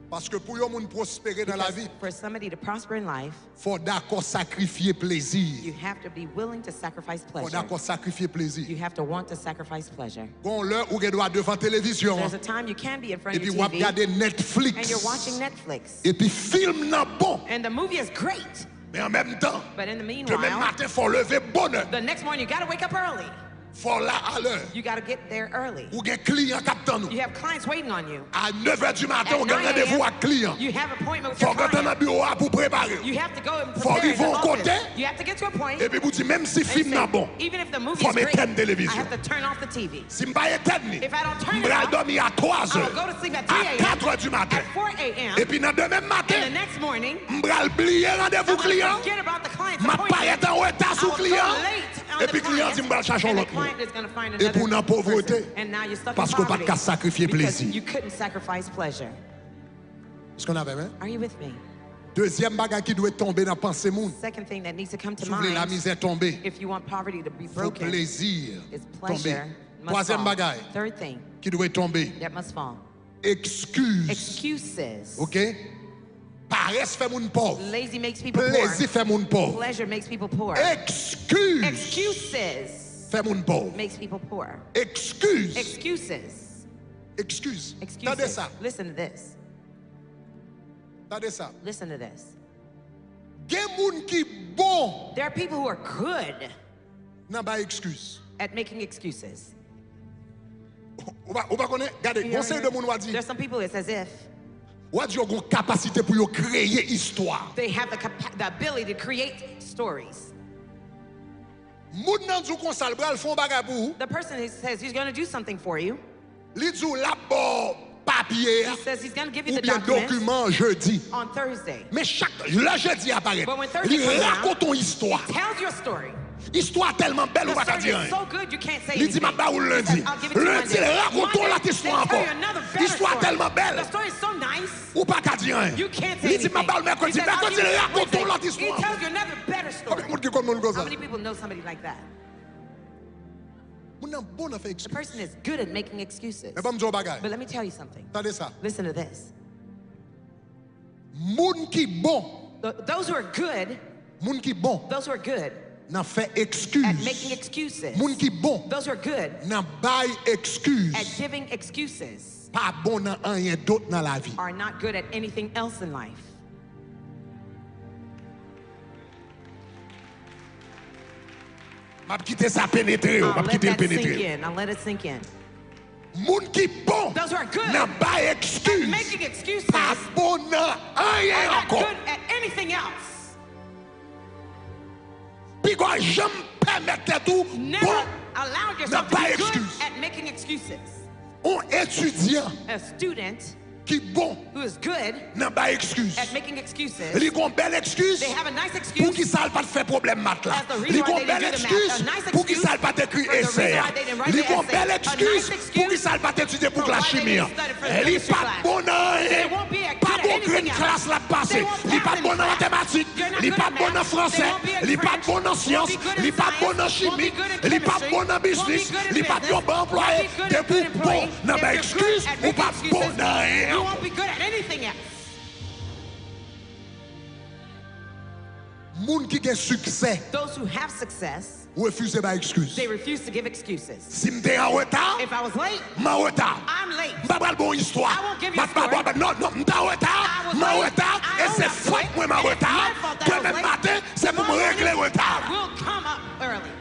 Parce que pour yon moun prospérer dans la Because vie, for somebody to prosper in life, faut d'accord sacrifier plaisir. you have to be willing to sacrifice Faut pleasure. d'accord sacrifier plaisir. You have to want to sacrifice pleasure. Bon l'heure où vous doit devant télévision There's a time you can be in front et of puis your vous TV regardez and Netflix you're watching Netflix. et puis film nan bon, And the movie is great, mais en même temps, but in the demain meanwhile, matin faut lever bonne heure. the next morning you got to wake up early. Faut là à l'heure. You got to get there early. Ou gen client captant nous. You have clients waiting on you. À 9h du matin, At on a 9 rendez-vous avec client. You have an appointment with Faut your rentrer dans client. le bureau pour préparer. You have to go and Faut prepare arriver in the au côté. office. You have to get to a point. Et puis vous dites même si and you film say, n'est bon, even if the movie faut is great, mettre I télévision. have to turn off the TV. Si je pas éteindre, If I don't turn je it vais off, dormir à 3 I will heures, go to sleep at 3 à a.m. 4 heures du matin. At 4 a.m. Et puis dans demain matin, And the next morning, je vais oublier rendez-vous I'm going client. to forget about the client's Je vais pas appointment. être en retard I sur will go client. late on Et the puis client dit, je vais chercher and the l'autre. client is going to find Et pour another la pauvreté, person. And now you're stuck parce in qu'on pas poverty qu'à sacrifier because plaisir. you couldn't sacrifice pleasure. Est-ce qu'on avait même? Are you with me? Deuxième bagage qui doit tomber dans la pensée moun. Second thing that needs to come to Si vous voulez la mind, misère tomber, if you want poverty to be faut broken, plaisir is tomber. pleasure must Troisième fall. bagage Third thing qui doit tomber, that must fall. excuse. Excuses. OK? Paresse fait moun pauvre. Lazy makes people Plaisir poor. fait moun pauvre. Pleasure makes people poor. Excuse Excuses fait moun pauvre. makes people poor. Excuse. Excuses. Excuse. Tendez Excuses. ça. Listen to this. Tendez ça. Listen to this. Gen moun ki bon There are people who are good nan ba excuse. at making excuses. Ou pa konnen? Gade, conseil de moun wadi. There's some people, it's as if Wadi yo gon kapasite pou yo kreye histoire. they have the ability to create stories. Moun nan djou konsal bral fon bagay pou ou, The person who says he's going to do something for you, li djou la bo papier he says he's going to give you ou the bien documents document jeudi. on Thursday. Mais chaque le jeudi apparaît. But when Thursday Li comes raconte ton around, histoire. Tells your story. Histoire tellement belle ou The pas ka story dire is rien. so good you can't say Li dit anything. ma ba ou He lundi. says, I'll give it to you Lundi, Monday. raconte ton Monday, l'autre histoire they tell encore. you another better Histoire story. tellement belle. The story is so nice. Ou pas ka dire rien. You can't say Li dit ma anything. ba ou mercredi. He says, I'll Mercredi, give you raconte ton Wednesday. l'autre He histoire. tells you another better story. Moun ki kon moun kon How ça. many people know somebody like that? Moun nan bon nan fait The excuse. person is good at making excuses. Mais pas m'dou bagay. But let me tell you something. Tendez ça. Listen to this. Moun ki bon, Those who are good, moun ki bon those who are good nan fait at excuse. making excuses, Moun ki bon those who are good nan bay excuse. at giving excuses, Pas bon nan rien d'autre dans la vie. are not good at anything else in life. M'a quitter ça pénétrer, I'll m'a let quitter that sink pénétrer. in. I'll let it sink in. Moun ki bon Those who are good nan bay at excuse. making excuses Pas are bon nan rien not encore. good at anything else. Puis quoi, j'aime permettre tout Never bon. allow yourself to pas be good excuse. at making excuses. Un étudiant A student qui bon who is good nan bay excuse. at making excuses, Li gon belle excuse they have a nice pour excuse qui ça pas faire problème mat là. That's the reason Li why gon they didn't belle do the math. excuse A nice pour qui excuse ça pas écrit for the reason essai. why they didn't write Li the gon essay. belle A excuse nice pour qui excuse ça pas étudier pour for la why they chimie. didn't study for the Li chemistry pas class. bon nan They rien. won't be good Pas at bon anything green else. classe la passé. They won't Li pas pass bon in en class. mathématiques. You're not Li good pas at bon en math. français. They won't be at Li pas French. bon en Won't sciences. be good at Li pas science. bon en Won't chimie. be good at Li pas chemistry. bon en Won't be business. good at Li pas business. bon employé. Won't be good Des at good pour bon employee. nan If bay you're good excuse at ou making pas bon excuses, nan you rien. won't be good at anything else. Moun qui gen succès Those who have success, refuse ba excuse. they refuse to give excuses. Si m'te en retard, If I was late, m'en retard. I'm late. M'pa pral bon histoire. I won't give you a M'pa story. non, m'te en retard, I was m'en late. retard, I et own c'est up to faute it. moi m'en And it's retard. my fault that I was Demain late. matin, c'est pour me Tomorrow régler morning, retard. I will come up early.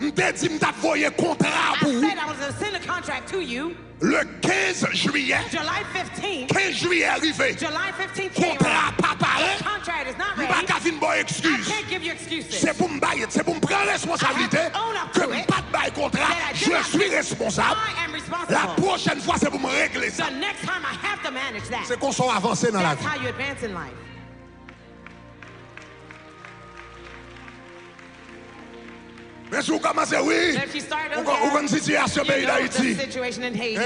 M'te dit m'ta voyé contrat I pour said I was going to send a contract to you le 15 juillet. July 15th. 15 juillet arrivé. July 15th came Contrat around. pas pareil. The contract is not M'pa ready. ka fin bon I excuse. can't give you excuses. C'est pour me bailler, c'est pour me prendre responsabilité I have to own up que to m'pas it. de bail contrat. That I did Je not suis give- responsable. I am responsible. La prochaine fois, c'est pour me régler ça. The next time I have to manage that. C'est qu'on soit avancé dans la That's vie. how you advance in life. Mais si vous commencez, oui, If you start ou okay, connaissez la situation au you pays know the d'Haïti. situation in Haiti.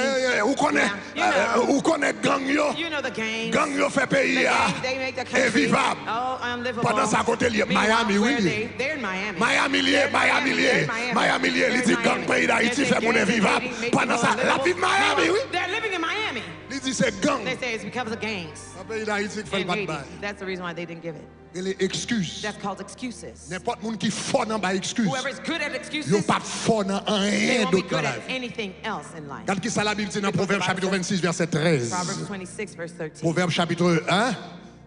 Ou connaissez Yeah, you know. ou connaît gang yo. You know the gangs. Gang yo fait The pays gangs, they make the country invivable. unlivable. Pendant ça, côté lié, Meanwhile, Miami, where oui. they're in Miami. Miami lié, They're in Miami lié. They're in Miami. Miami lié, They're il in dit gang Miami. pays d'Haïti They're fait mon gangs in invivable. Haiti, make Pendant people ça, la unlivable. vie de Miami, oui. They're living in Miami. c'est gang. They say it's because of gangs. Dans le pays d'Haïti, qui fait le In pas de Haiti. bail. That's the reason why they didn't give it. Et les excuses. That's called excuses. N'importe monde qui fort dans ba excuse. Whoever's good at Yo excuses, pas fort dans they rien won't be d'autre dans good la at vie. anything else in life. Regarde qui ça la Bible dit dans Proverbe chapitre 26 verset 13. Proverbs 26, verse 13. Proverbe chapitre 1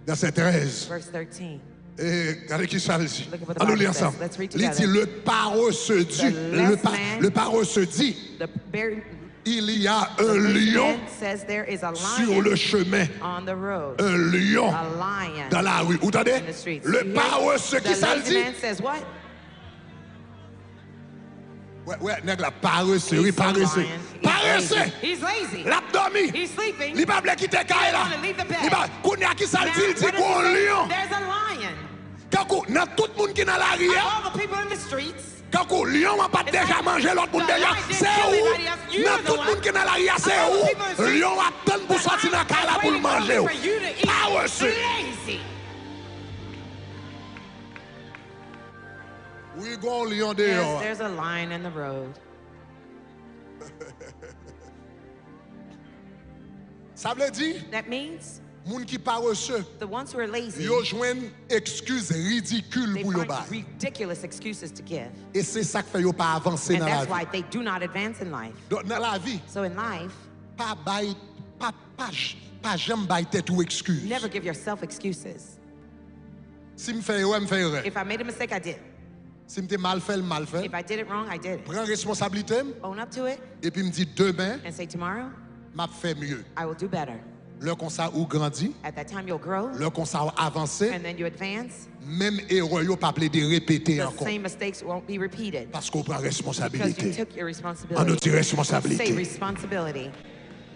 verset 13. Verse 13. Et regardez qui ça dit. Look at what the Allons Bible lire says. ensemble. Let's read Il together. dit le parole se dit. Le parole se dit. The very Il y a un lazy lion man says there is a sur lion le chemin. on the road. Un lion A lion dans la rue. Vous entendez? in the streets. Le You hear? parole se qui The ça le lazy dit? man says what? Ouais, nèg la paresseux, oui, He's so paresseux. lying. Paresseux. He's lazy. L'abdomen. He's sleeping. Li pa ble quitter kay la. wanna leave the bed. Li pa kounya ki sa Now, dit, il dit what does qu'on he say? lion. There's a lion. Kakou, nan tout moun ki nan la Of rivière, all the people in the streets, kakou, lion a pas It's déjà like mangé l'autre moun the déjà. lion didn't C'est kill où? anybody else. You're Nan the tout one. moun ki nan la rivière, c'est Of all the people in the où? street, Lion attend pour the sortir dans lion kay la is pour le waiting manger. for you to eat. Paresseux. Lazy. Oui, gon lion Yes, dehors. there's a lion in the road. Ça veut dire, That means moun ki paresseux, the ones who are lazy, yo jwenn excuse ridicule they pour yo find bay. ridiculous excuses to give. Et c'est ça qui fait yo pas avancer And dans la that's vie. why they do not advance in life. Donc, dans la vie, So in life, pas bay, pas jamais bay tête ou excuse. never give yourself excuses. Si me fait erreur, me fait erreur. If I made a mistake, I did. Si me mal fait, mal fait. If I did it wrong, I did it. Prends responsabilité Own up to it et puis me dit demain, and say, tomorrow, m'a fait mieux. I will do better. Le comme ça ou grandi, At that time, you'll grow, le comme ça ou avancé, and then you advance. même erreur yo pas appelé de répéter The encore same mistakes won't be repeated parce qu'on prend because you responsabilité. took your On responsibility. a dit Say responsabilité. responsibility.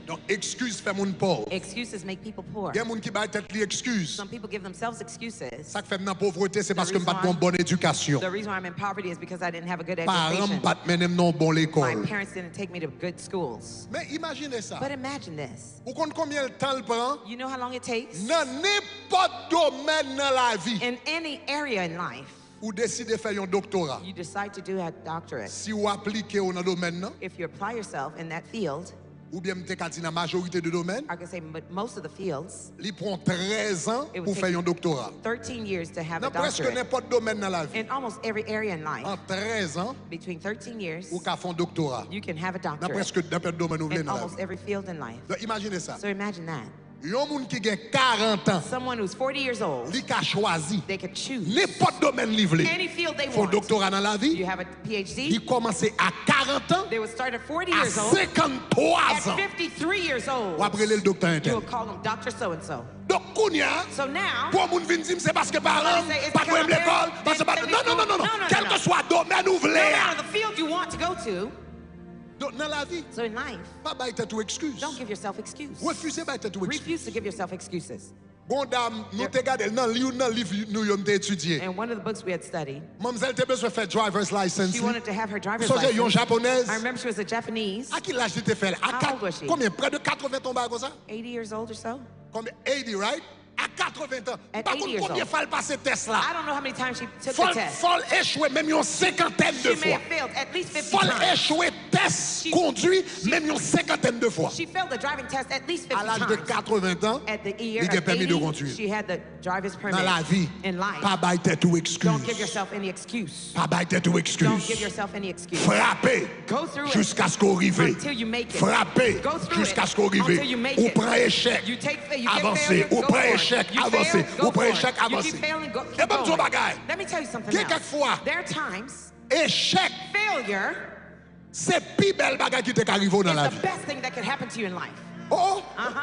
Donc excuse fait moun pauvre. Excuses make people poor. Il y a moun qui bay tête li excuse. Some people give themselves excuses. Ça qui fait dans pauvreté, c'est parce que The m'pas reason une bonne éducation. The reason why I'm in poverty is because I didn't have a good Parents education. pas mener non bon My l'école. parents didn't take me to good schools. Mais imaginez ça. But imagine this. Vous comptez combien de temps le prend? You know how long it takes? Dans n'importe domaine dans la vie, In any area in life, ou décidez de faire un doctorat. you decide to do a doctorate. Si vous appliquez dans le domaine, non, If you apply yourself in that field, ou bien m'te dit dans la majorité de domaines, I can say most of the fields, il prend 13 ans It would pour take faire un doctorat. 13 years to have a Dans presque doctorate. n'importe domaine dans la vie, In almost every area in life, en 13 ans, between 13 years, ou qu'a fait un doctorat. you can have a Dans doctorate presque n'importe domaine où vous voulez in dans la almost vie. every field in life. Donc imaginez ça. So imagine that. Un monde qui a 40 ans, Someone who's 40 years old, il a choisi they could choose n'importe domaine qu'il veut. any field they Faut un want. doctorat dans la You vie. have a PhD, Il commence à 40 ans, they would start at 40 à years old. 53 At ans. 53 years old, Ou après le docteur you will interne. call them Dr. So-and-so. Donc, Kounia, So now, pour moun vin dire c'est parce que parents, Somebody say it's pas because pour l'école, I'm parce que there, non, non, non, non, non. no, no, Quel no. que soit domaine ou no voulez. matter the field you want to go to, Donc, dans la vie, so in life, pas bailler tête ou excuse. don't give yourself excuse. Refusez bailler tête ou excuse. Refuse to give yourself excuses. Bon dame, nous te gardé dans le livre nous y avons étudié. And one of the books we had studied, Mademoiselle te besoin faire driver's license. she wanted to have her driver's So c'est une license. japonaise. I remember she was a Japanese, À quel âge tu te fait? How old was she? Combien? Près de 80 ans comme ça? 80 years old or so. Combien? 80, right? À 80 ans. At Par 80 contre, years combien old. faut passer test là? I don't know how many times she took Faut the test. échouer même une cinquantaine de She may fois. have failed at least 50 Faut times. échouer test She- conduit même une cinquantaine de fois. She failed the driving test at least 50 À l'âge de times. 80 ans, At the year il a of permis de 80, conduire. she had the driver's permit. Dans la vie, In life, pas bailler tête ou excuse. don't give yourself any excuse. Pas bailler tête ou Don't excuse. give yourself any excuse. Frappez Go through it jusqu'à ce qu'on arrive. until you make it. Frappez Go through jusqu'à it ce qu'on arrive. until you make Ou it. prend échec, You get avancez. failure, Ou go prend for it. échec, You avancez. fail, go Ou prend for it. échec, You avancez. keep failing, go, Et keep bon, going. bagaille. Let me tell you something Il y a else. quelquefois, There are times échec, failure c'est plus belle bagaille qui t'est arrivé dans is la the vie. best thing that could happen to you in life. Oh, Uh-huh.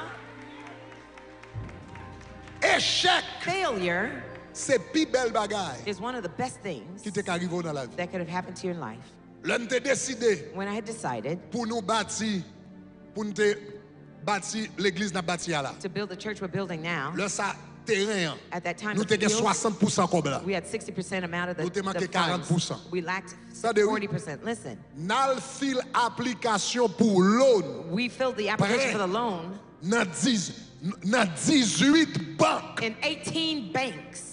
échec, Failure c'est plus belle bagaille is one of the best things qui t'est arrivé dans la vie. that could have happened to you in life. L'on t'a décidé When I had decided pour nous bâtir, pour nous te bâtir l'église n'a bâti là. to build the church we're building now, Le ça terrain, at that time nous the te 60% comme là. we had 60% amount of Nous te the manqué funds. 40%. We lacked Ça de oui. 40%. Listen, Nal fil application pour loan we filled the application Prêt. for the loan dans 18 banques. in 18 banks.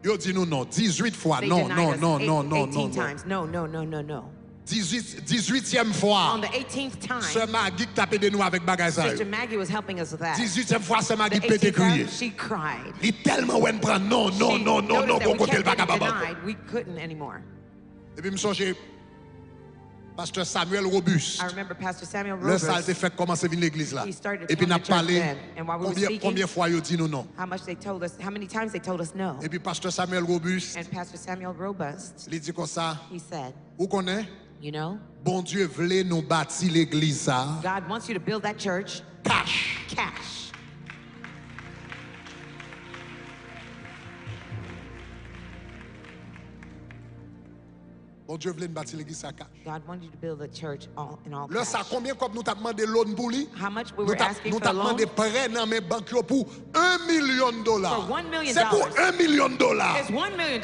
Yo dit nous non, 18 fois. They Non, denied non, us non, eight- non, non, 18 non, non. times. No, no, no, no, no. 18e fois. On the 18th time, Sœur Maggie qui tapait de nous avec bagage ça. Sister Maggie was helping us with that. 18e fois, Sœur The Maggie peut 18th crier. time, she cried. Il est tellement ouin prend non, non, She non, non, non, noticed that qu'on we côté le kept pas getting capable. denied. We couldn't anymore. Et puis, je me songe, Pasteur Samuel Robus. I remember Pastor Samuel Le ça a été Robert, fait commencer à venir l'église là. He started Et puis, telling n'a the church parlé then, and while we were speaking, combien fois il dit nous non. how much they told us, how many times they told us no. Et puis, Pasteur Samuel Robus, And Pastor Samuel Robust, il dit comme ça, he said, vous connaissez? you know, Bon Dieu voulait nous bâtir l'église ça. God wants you to build that church Cash. cash. Bon Dieu voulait nous bâtir l'église ça cash. God wanted you to build a church in all Là, ça cash. combien comme nous t'a demandé l'autre pour lui? How much we Nous were asking for t'a the loan? demandé prêt dans mes banques pour $1 million. For $1 million. C'est pour $1 million. It's $1 million.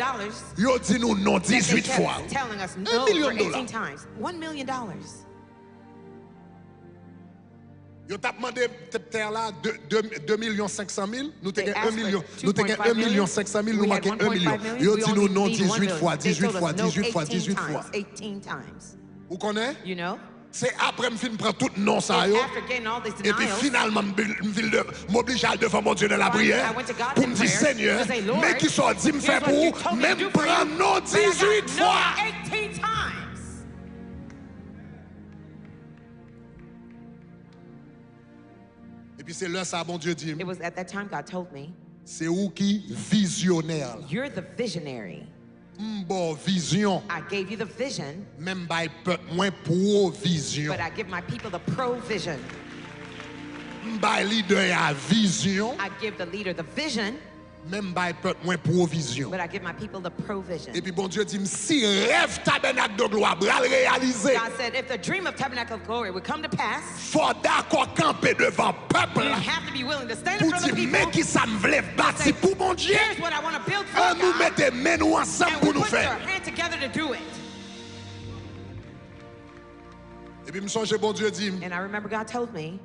Yo dit nous non that they 18 kept fois. telling us no $1 million. for 18 times. $1 million. Yo t'a demandé terre là 2 500 000, nous t'ai They 1 asked million, for nous t'ai 2.5 1 500 000, nous We had manquait 1 million. 1.5 million. Yo We dit nous only non need 1 18 million. fois, They 18 told fois, us no 18 fois, 18 18 fois. times, 18 times. Vous connaissez? You know? C'est après me fin prend tout non ça And yo. after getting all these Et puis denials, finalement m'oblige à devant mon Dieu dans la prière I went to God pour in me dire prayer Seigneur, to say, Lord, mais qui soit dit me faire here's what you pour told me to même do for you, prendre non but I got 18 fois. no 18 times. Et puis c'est là ça bon Dieu dit, It was at that time God told me, c'est où qui visionnaire là. you're the visionary. Bon vision, I gave you the vision, même by peuple moins provision. but I give my people the provision. By leader à vision, I give the leader the vision, même by peuple moins provision. but I give my people the provision. Et puis bon Dieu dit si rêve tabernacle de gloire bral réalisé, God said, if the dream of Tabernacle of Glory would come to pass, faut d'accord camper devant peuple you là. have to be willing to stand in Pour front of the dire mais people. qui ça me voulait bâtir pour mon Dieu. Here's what I want to build for On nous God. mettait main nous ensemble And pour we nous put our faire. hand together to do it. Et puis me songe bon Dieu dit, And I remember God told me,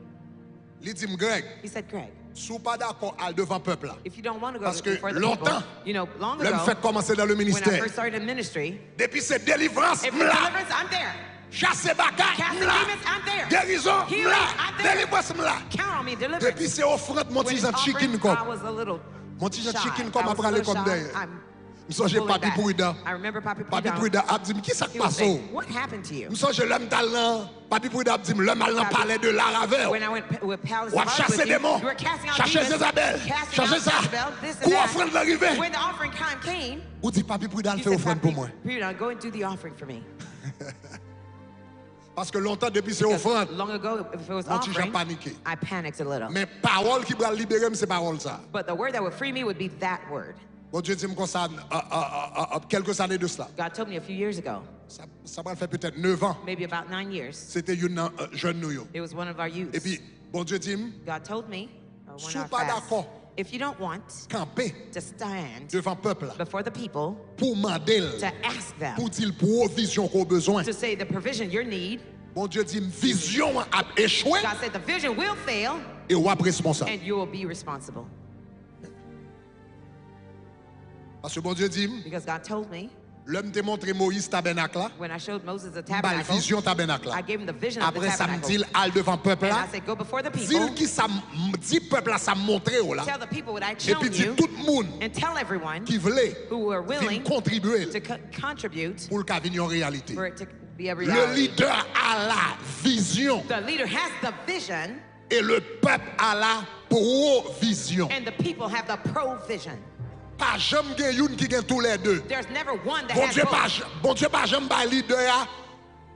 il dit Greg, he said, Greg, sous pas d'accord al devant peuple là. if you don't want to go Parce que before the people, longtemps, you know, long Là me fait ago, commencer dans le when I ministère. first started in ministry, Depuis cette délivrance if m'la, deliverance, I'm there. chasser bagaille Casting m'la, demons, I'm there. guérison Healing, m'la, I'm there. délivrance m'la. Count on me, Depuis deliverance. c'est offrande mon When petit it's Jean chicken offering, comme. I was a little Mon petit Jean shy. chicken I comme was après a aller little comme shy. derrière. I'm Me songe pulling papi back. Prudent. I remember Papi Papi Prudent. Prudent a dit qui ça He would passe? say, what happened to you? Me songe l'homme talent. Papi Prudent a dit l'homme allant parler de la raveur. When I went with Palace Ou of à Art chasser with des you, mots, you were casting out chercher demons, Jézabel, casting chercher out ça. Jezebel, this and Pour that. offrande l'arrivée. When the offering time came, Ou dit papi Prudent he fait said, offrande pour moi. Papi Prudent, go and do the offering for me. Parce que longtemps depuis c'est Because offrande. long ago, if it was Mon petit Jean offering, paniqué. I panicked a little. Mais parole qui va libérer c'est parole ça. But the word that would free me would be that word. Bon Dieu dit comme ça quelques années de cela. God told me a few years ago, Ça va faire peut-être 9 ans. maybe about 9 years. C'était une jeune nous. It was one of our youths. Et puis bon Dieu dit God told me, or one Sous of our pas fasts, d'accord. if you don't want camper to stand devant peuple là, before the people pour demander to ask them, pour dire provision qu'on a besoin. to say the provision you need, Bon Dieu dit vision a échoué God said the vision will fail et on est responsable. and you will be responsible. Parce que bon Dieu dit Because God told me, l'homme t'a montré Moïse tabernacle là, when I showed Moses the bah tabernacle, vision tabernacle là. I gave him the vision of the Après ça me dit tabernacle. al devant peuple And là. I said, go before the Dis people, qui ça dit peuple là ça montré là. tell the people what I Et shown puis dit you, tout le monde and tell everyone qui voulait who were vient willing contribuer to contribute pour le cas venir en réalité. for it to be a Le reality. leader a la vision The leader has the vision et le peuple a la provision. and the people have the provision. Pas jamais gen youn qui gen tous les deux. There's never one that Bon has Dieu pas both. bon Dieu pas jamais ba leader a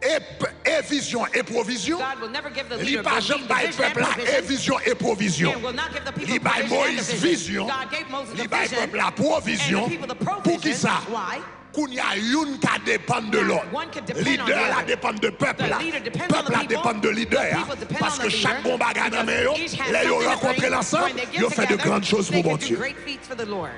et vision et provision. God will never give the Li leader pas both jamais the ba vision and peuple a et provision, vision et provision. and will not give the people Li ba provision and Moïse the vision. God gave Moses Li the ba vision peuple la provision. and the people the Pour qui provision. ça? Why? Koun y a youn ka dépend de l'autre. One can depend on Leader the la other. dépend de peuple The là. leader depends on Peuple the la people. dépend de leader. The people depend Parce on que the chaque leader. bon bagage dans mes yo, Each has là yo something to rencontré bring. l'ensemble, When they get yo fait de together, grandes choses they pour mon can do Dieu. great feats for the Lord.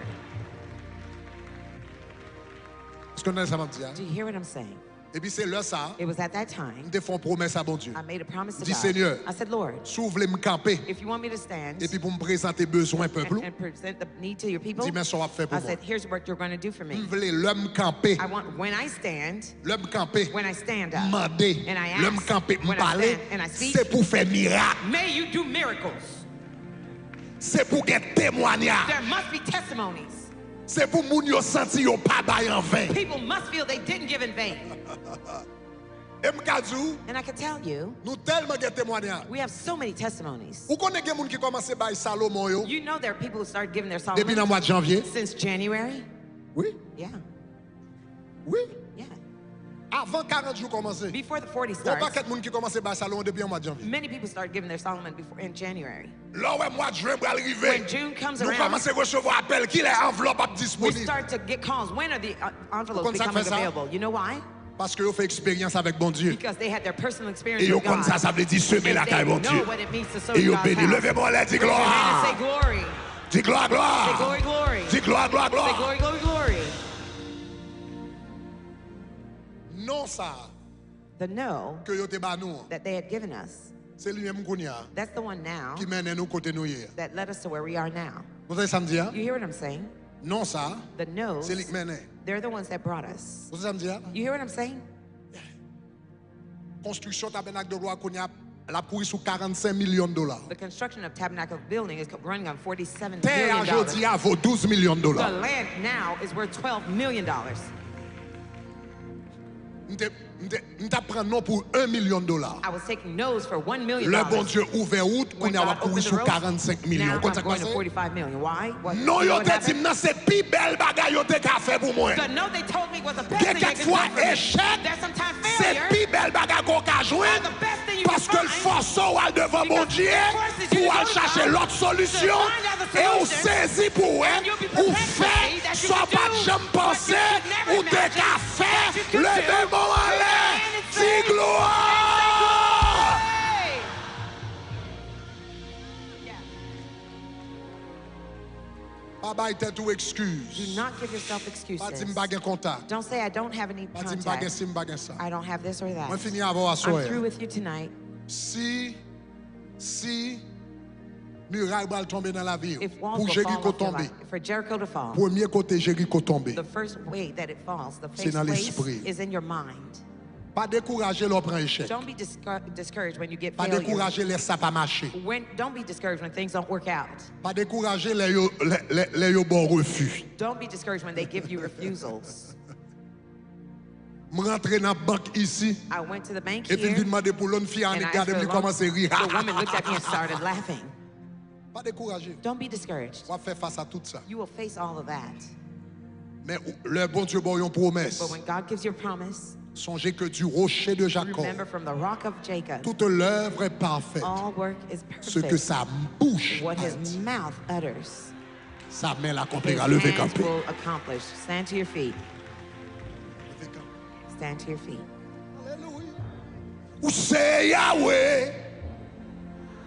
Est-ce qu'on a ça m'a dit? Do you hear what I'm saying? Et puis c'est là ça, It was at that time nous te font promesse à bon Dieu. I made a promise to Dis, God. Seigneur, I said, Lord, Si vous voulez me camper, if you want me to stand et puis pour me présenter besoin peuple, and present the need to your people, dis, mais ça va faire I pour moi. said, here's what you're going to do for me. Vous voulez l'homme camper, I want when I stand when I stand up, demander, and I l'homme ask, camper, me when I parler, stand and I speak, c'est pour faire miracle, may you do miracles. c'est pour qu'il y ait témoignage, There must be testimonies. c'est pour moun yo senti yo pas bail en vain. People must feel they didn't give in vain. Et m'kadou, And I can tell you, nous tellement de témoignages. we have so many testimonies. Ou connaît gen moun qui commence bail Salomon yo You know there are people who started giving their depuis dans Solomon mois de janvier? since January. Oui, Yeah, oui. yeah. Avant 40 jours commencé. Before the 40 Il y a pas starts, quelqu'un moun qui commence bail Salomon depuis le mois de janvier. many people started giving their Solomon before in January. Là ouais mois de juin pour arriver. When June comes Nous around, commençons à recevoir appel qui les enveloppe we disponible. start to get calls. When are the envelopes Comme ça becoming fait ça? available? You know why? Parce que vous fait expérience avec bon Dieu. Because they had their personal experience Et vous with God. comme ça veut dire semer la And caille they bon know Dieu. what it means to sow Et in vous God's béni. house. Levez-moi là, dis Raise your hand and say gloire. glory. Dis gloire, Say gloire. glory, glory. Dis gloire, gloire, Say gloire. glory, glory, glory. Non ça The no que yo te ba nous. that they had given us, C'est lui-même kounya that's the one now qui mène nous côté nous hier. that led us to where we are now. Vous savez ça me dit? You hear what I'm saying? Non ça, The no's, c'est lui qui mène. they're the ones that brought us. Vous savez ça me dit? You hear what I'm saying? Construction tabernacle de roi kounya la couru sous 45 millions de dollars. The construction of Tabernacle building is running on $47 Terre million. aujourd'hui a vaut 12 millions de The dollars. land now is worth $12 million. Nous t'apprends non pour 1 million de dollars. I was taking no's for $1 million. Le bon Dieu ouvert route, When on a God couru opened the sous road, 45 millions. now Quand I'm ça going passe? to 45 million. Why? What, Non, you know yo what te happened? dit, non, c'est plus belle bagaille yo te ka fait pour moi. The no they told me was the best Que thing they could do quelquefois for me. échec, There's sometimes c'est failure. plus belle bagaille qu'on ka joindre. The best thing you Parce can que le find, force ou devant mon because Dieu it forces you pour to aller go to chercher God, l'autre solution to find out the et on solution, saisit pour and you'll be ou prepared to fait see that you soit can pas do de jamais what pensé you could never ou te imagine ka that fait you could le do. même en Raise your l'air. hand and Dis say, gloire. Hey! Yeah. Pas bail tête ou excuse. Do not give yourself Pas excuses. dire m'pa gen contact. Don't say I don't have any Pas dire m'pa gen contact. ci, m'pa gen ça. I don't have this or that. Moi fini avant à I'm soir. through with you tonight. Si muraille va tomber dans la ville, If walls pour will Jéricho fall off your tomber, life, for Jericho to fall, premier côté Jéricho tomber, the first way that it falls, the C'est first dans place l'esprit. is in your mind. pas décourager leur prend échec, Don't be discouraged when you get pas failure. décourager les ça pas marcher, Don't be discouraged when things don't work out. pas décourager les yo bon refus. Don't be discouraged when they give you refusals. Je rentre dans la banque ici, I went to the bank et puis je here, demande pour l'autre fille, and on I regarde, asked for elle a commence à rire. loan. The woman looked at me and started laughing. Pas décourager, Don't be discouraged. on va faire face à tout ça. You will face all of that. Mais le bon Dieu bon une promesse. But when God gives you a promise, Songez que du rocher de Jacob, remember from the rock of Jacob, toute l'œuvre est parfaite. all work is Ce que perfect. sa bouche What a his dit, mouth utters, sa main his l'accomplira. Levez hands camper. will accomplish. Stand to your feet. Stand to your feet. Ou c'est Yahweh,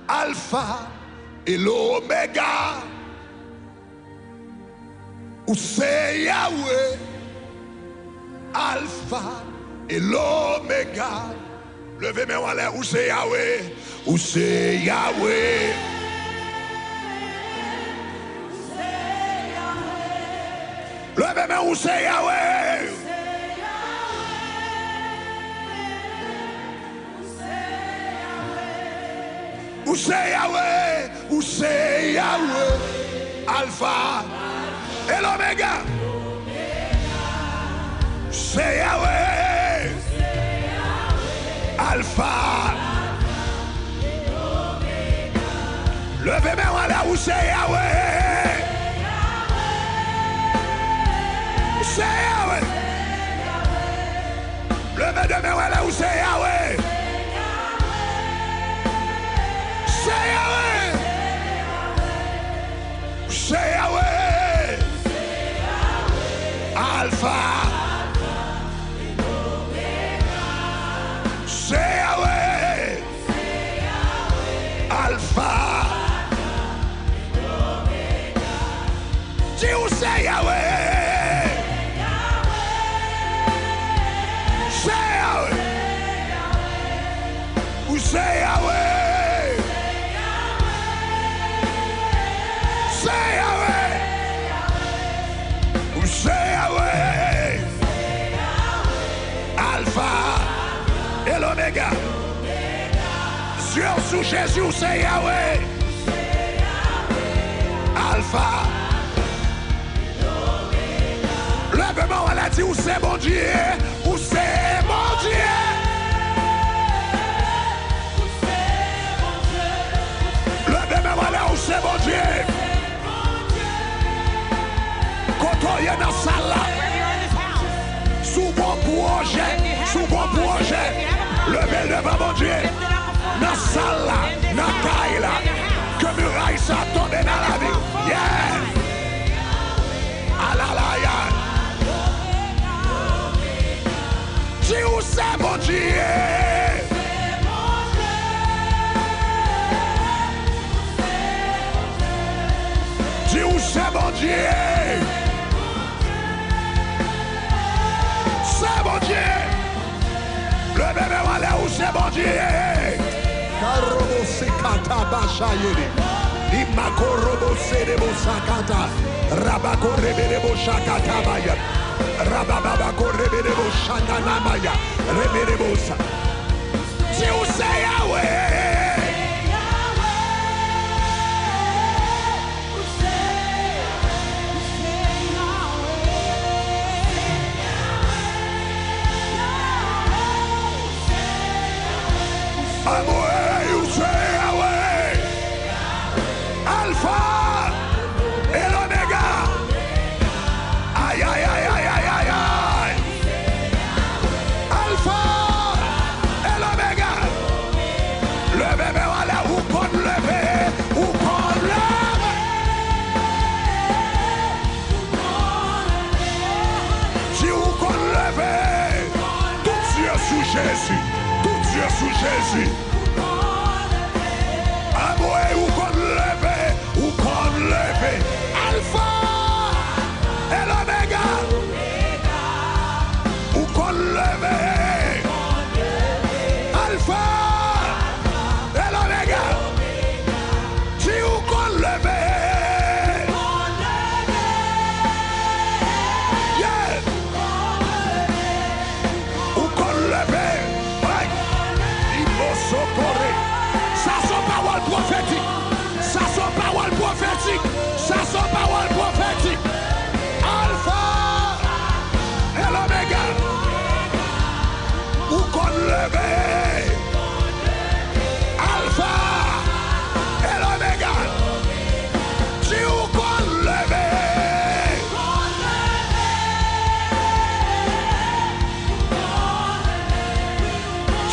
Alpha et l'Oméga. Ou c'est Yahweh, Alpha et l'Oméga. Levez mes mains en l'air. Ou c'est Yahweh, ou c'est Yahweh. Levez mes mains, ou c'est Yahweh. Ou c'est Yahweh, ou c'est Yahweh, Alpha et l'Oméga. C'est Yahweh, Alpha. Levez mes mains là où c'est Yahweh. C'est Yahweh. Levez mes mains là où c'est Yahweh. C'est Yahweh. C'est Yahweh. Alpha. C'est Yahweh. Alpha. Dis où c'est Yahweh. C'est yeux sous Jésus, c'est Yahweh. Alpha. Lève-moi, on a dit où c'est mon Dieu, où c'est mon Dieu. Lève-moi là où c'est mon Dieu. Quand on est dans la salle là, sous mon projet, levez devant mon Dieu. Dans la salle là, dans la caille là, que muraille ça tombe dans la vie. Yeah! Alalaya! Dis où c'est mon Dieu? Dis où c'est mon Dieu? C'est mon Dieu! Le bébé voilà où c'est mon Dieu? Karobo sekata bashayeli. Imakorobo serebo sakata. Rabakorebebo shakata maya. Rababakorebebo shakana maya. Reberebosa. Dieu c'est Yahweh. Alpha et l'Oméga. Aïe, aïe, aïe, aïe, aïe, aïe, aïe. Alpha et l'Oméga. Le bébé, voilà, où qu'on leve, où qu'on leve. Si où qu'on leve, tout Dieu sous Jésus, tout Dieu sous Jésus. Amoué, où qu'on leve, où qu'on leve. Alpha et l'Oméga. Où qu'on leve. Alpha et l'Oméga. Si où qu'on leve. Yeah. Où qu'on leve. Ouais. Il faut s'occorrer. Ça sont paroles prophétiques. Ça sont paroles prophétiques. Ça sont paroles prophétiques. Alpha et l'Oméga. Où qu'on leve. Alpha et l'Oméga. Dis où qu'on leve.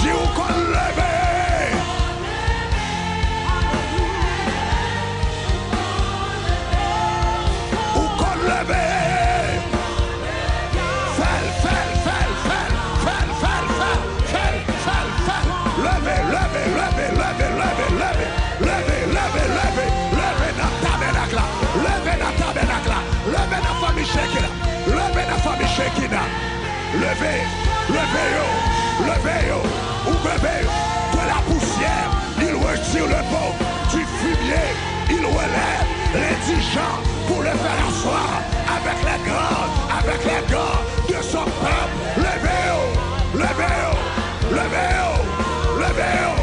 Dis où qu'on leve. Levez, levez, ouvrez, de la poussière, il retire le pot du fumier, il relève l'indigent pour le faire asseoir avec les grands de son peuple. Levez-vous, levez-vous, levez-vous, levez-vous,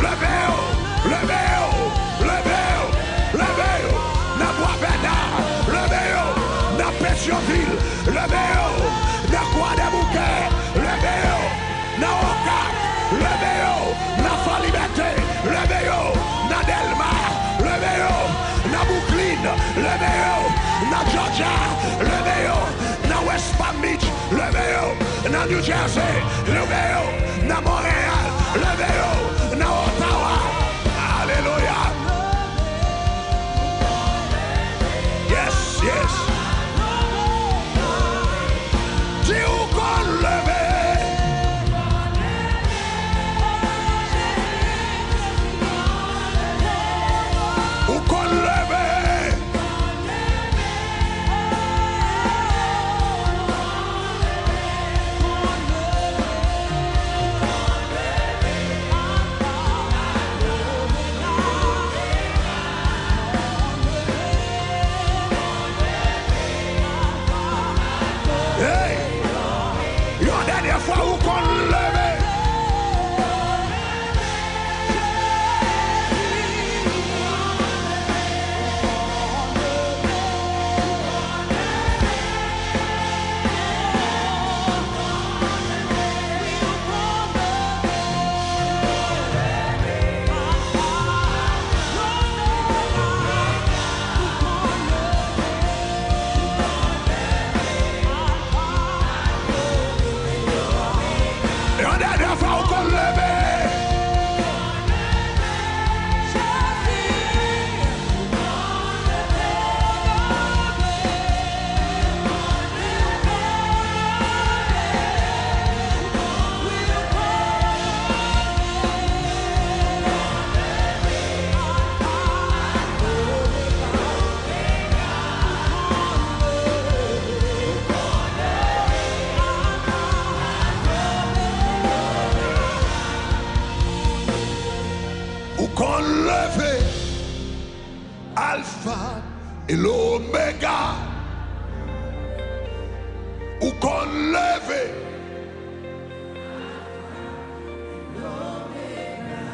levez-vous, levez-vous, levez-vous, levez-vous, na Bois-Bernard, levez-vous, na Pétionville, levez-vous, na Croix-des-Bouquets, levez-vous, na Oka, levez-vous, na Fort-Liberté, levez-vous, na Delma, levez-vous, na Brooklyn, levez-vous, na Georgia, levez-vous, na West Palm Beach, levez-vous, na New Jersey, levez-vous, na Montréal, levez-vous, na Ottawa. Alléluia. Yes, yes. Dis où qu'on levait. Où qu'on levait. Alpha et l'Oméga. Ou qu'on lève.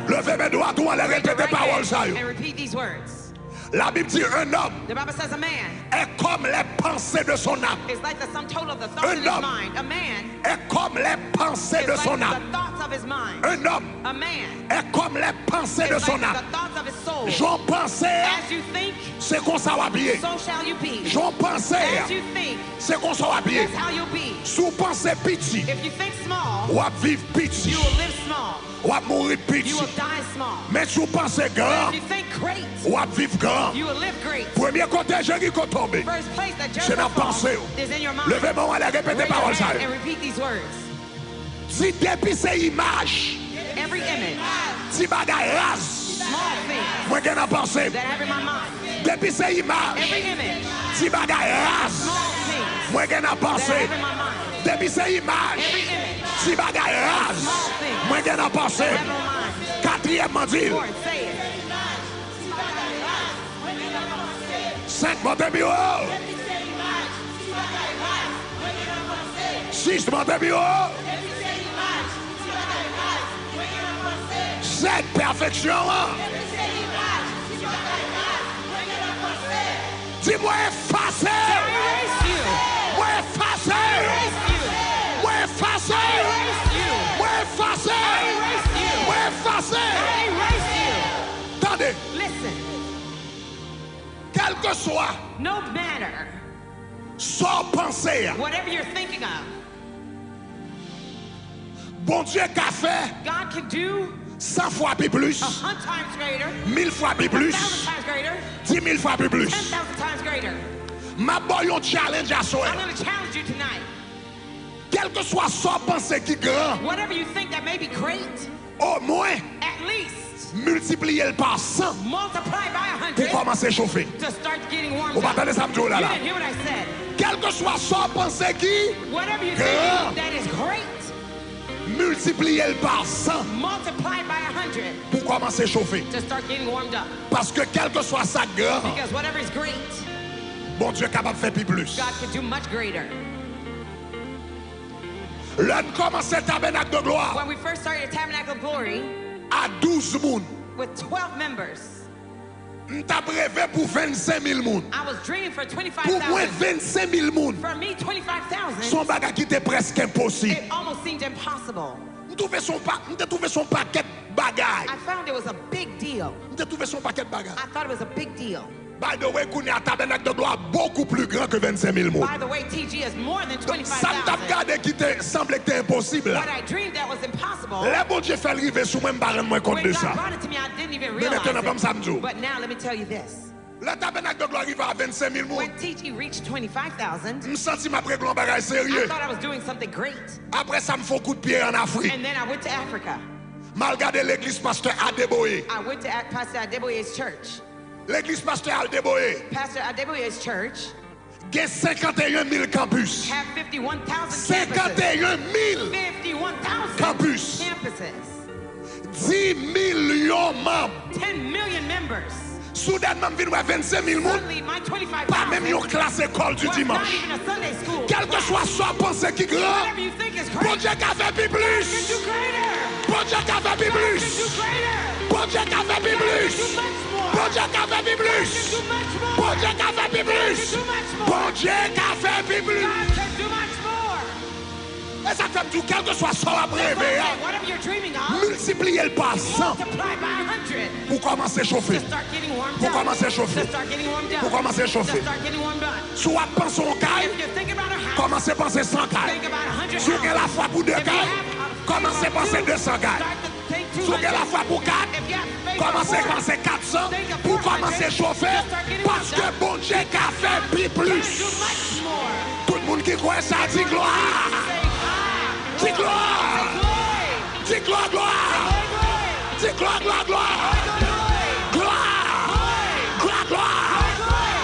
Levez mes doigts, tout le répétez Right paroles ça. hand and repeat these words. La Bible dit un homme The Bible says a man est comme les pensées de son âme. is like the sum total of the thoughts of Un his homme mind. A man est comme les pensées is de like son âme. the thoughts of his mind. Un homme A man est comme les pensées de is son like âme. the thoughts of his soul. J'en pensais, As you think, c'est qu'on s'en va habiller. so shall you be. J'en pensais, As you think, c'est qu'on s'en va habiller. that's how you'll be. Sous pensée petit, If you think small, ou à vivre petit, you will live small. ou à mourir petit. You will die small. Mais sous pensée But grand, if you think great, ou à vivre grand. you will live great. Premier côté, Jéricho tombé. First place that C'est dans Jericho pensée. falls is in your mind. Levez-moi, allez répéter Raise your paroles ça. hand and repeat these words. Si depuis ces images, Every image, si bagay ras, small thing moi qu'en a pensé. that I have in my mind. Depuis ces images, Every image, si bagay ras, small things moi qu'en a that I pensé. have in my mind. Depuis ces images, Every image, si bagay ras, moi qu'en a pensé. that I have in my mind. Quatrièmement dit, Lord, say it. 5 montez bureau. 6 montez bureau. 7 perfection. Dis-moi effacé. Erase you. Moi effacé. Erase you. Moi effacé. Erase you. Moi effacé. Erase you. Moi effacé. Erase you. Attendez, Listen, quel que soit no matter son pensée, whatever you're thinking of, bon Dieu qu'a fait God can do 100 fois plus, 100 times greater, 1000 fois plus, 1,000 times greater, 10 000 fois plus. 10,000 times greater. Ma boy un challenge à soi. I'm going to challenge you tonight. Quel que soit son pensée qui grand, Whatever you think that may be great, au moins at least multiplier le par 100 multiply by pour 100 commencer à chauffer. to start getting warmed Vous up. m'entendez ça me dit, oh You là là. didn't hear what I said. Quel que soit son pensée qui Whatever you Girl. think that is great, multiplier le par 100 multiply by 100 pour commencer à chauffer. to start getting warmed up. Parce que quel que soit sa grand, Because whatever is great, bon Dieu est capable de faire plus. God can do much greater. L'on commence le tabernacle de gloire When we first started Tabernacle of Glory à 12 moun. with 12 members, M't'a rêvé pour 25 000 moun. I was dreaming for Pour moi, 25,000. 25 000 moun. For me, 25,000, Son bagage qui était presque impossible. it almost seemed impossible. M'te trouvé son paquet de bagages. I found it was a big deal. M'te trouvé son paquet de bagages. I thought it was a big deal. By the way, qu'on est à tabernacle de gloire beaucoup plus grand que 25 000 moun. By the way, TG is more than Donc, ça me t'a 25,000. regardé qui semblait que c'était impossible. What I dreamed that was impossible, Le bon Dieu fait arriver sous moi, m'barre moins compte when de God ça. brought it to me, I didn't even Mais realize maintenant, comme ça, me dit. it. But now, let me tell you this. Le tabernacle de gloire arrive à 25 000 moun. When TG reached 25,000, Je me sens ma préglon bagage I sérieux. thought I was doing something great. Après ça, me faut coup de pied en Afrique. And then I went to Africa. Mal regardé l'église pasteur Adeboye. I went to Pastor Adeboye's church. L'église pasteur Adeboye. Pastor Adeboye's church Il y a 51 000 campus. have 51,000 campuses. 51 000 51,000 Campus. campuses. 10 millions de membres. 10 million members. Soudainement, je viens 25 000 membres. Suddenly, my Pas même 25,000 une classe école du was not dimanche. even a Sunday school. Quel que soit son pensée qui grand, Whatever you think is bon great, Dieu qu'a fait plus can plus. do greater. Bon Dieu qu'a fait plus God can plus. do greater. Bon Dieu qu'a fait plus God can plus. do much more. Bon Dieu qu'a fait plus God plus. can do much more. Bon Dieu qu'a fait plus God can plus. do much more. Bon Dieu qu'a fait plus plus. God can do much more. Et ça fait tout, quel que soit son That's what I'm rêve, saying. Whatever you're dreaming of, multiplier le par 100 multiply by 100 pour commencer à chauffer. to start getting warmed Pour up. commencer à chauffer. To start getting warmed up. Pour commencer à chauffer. To start getting warmed up. Soit penser au caille, If you're thinking about a house, commencez à penser 100 cailles. think about 100 Si vous avez la houses. foi pour 2 If you cailles, have commencez à penser 200 cailles. Start to think Si vous avez la 200. foi pour 4, If you have faith for commencez à 4, penser 400 think of pour 400. commencer à chauffer. Parce que bon Dieu qui a fait plus God can do plus. much more. Tout le monde qui croit ça dit gloire. Say, Dis gloire. glory. Dis gloire, gloire. Dis gloire, gloire, gloire. Gloire. Gloire, gloire.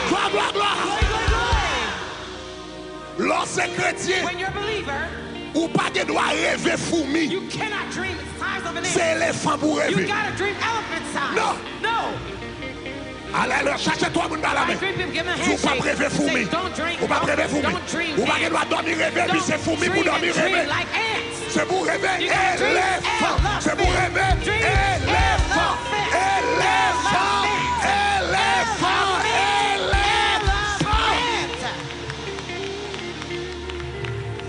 Gloire, gloire, gloire. Lorsque chrétien, When you're a believer, ou pas de doit rêver fourmi, you cannot dream the size of an c'est ant. éléphant pour You rêver. gotta dream elephant size. No. No. Alléluia. Cherchez toi, mon dans la main. Vous pas rêver fourmi. Vous pas rêver fourmi. Vous pas doit dormir rêver, puis c'est fourmi pour dormir rêver. C'est pour rêver éléphant. C'est pour rêver éléphant. Éléphant. Éléphant. Éléphant.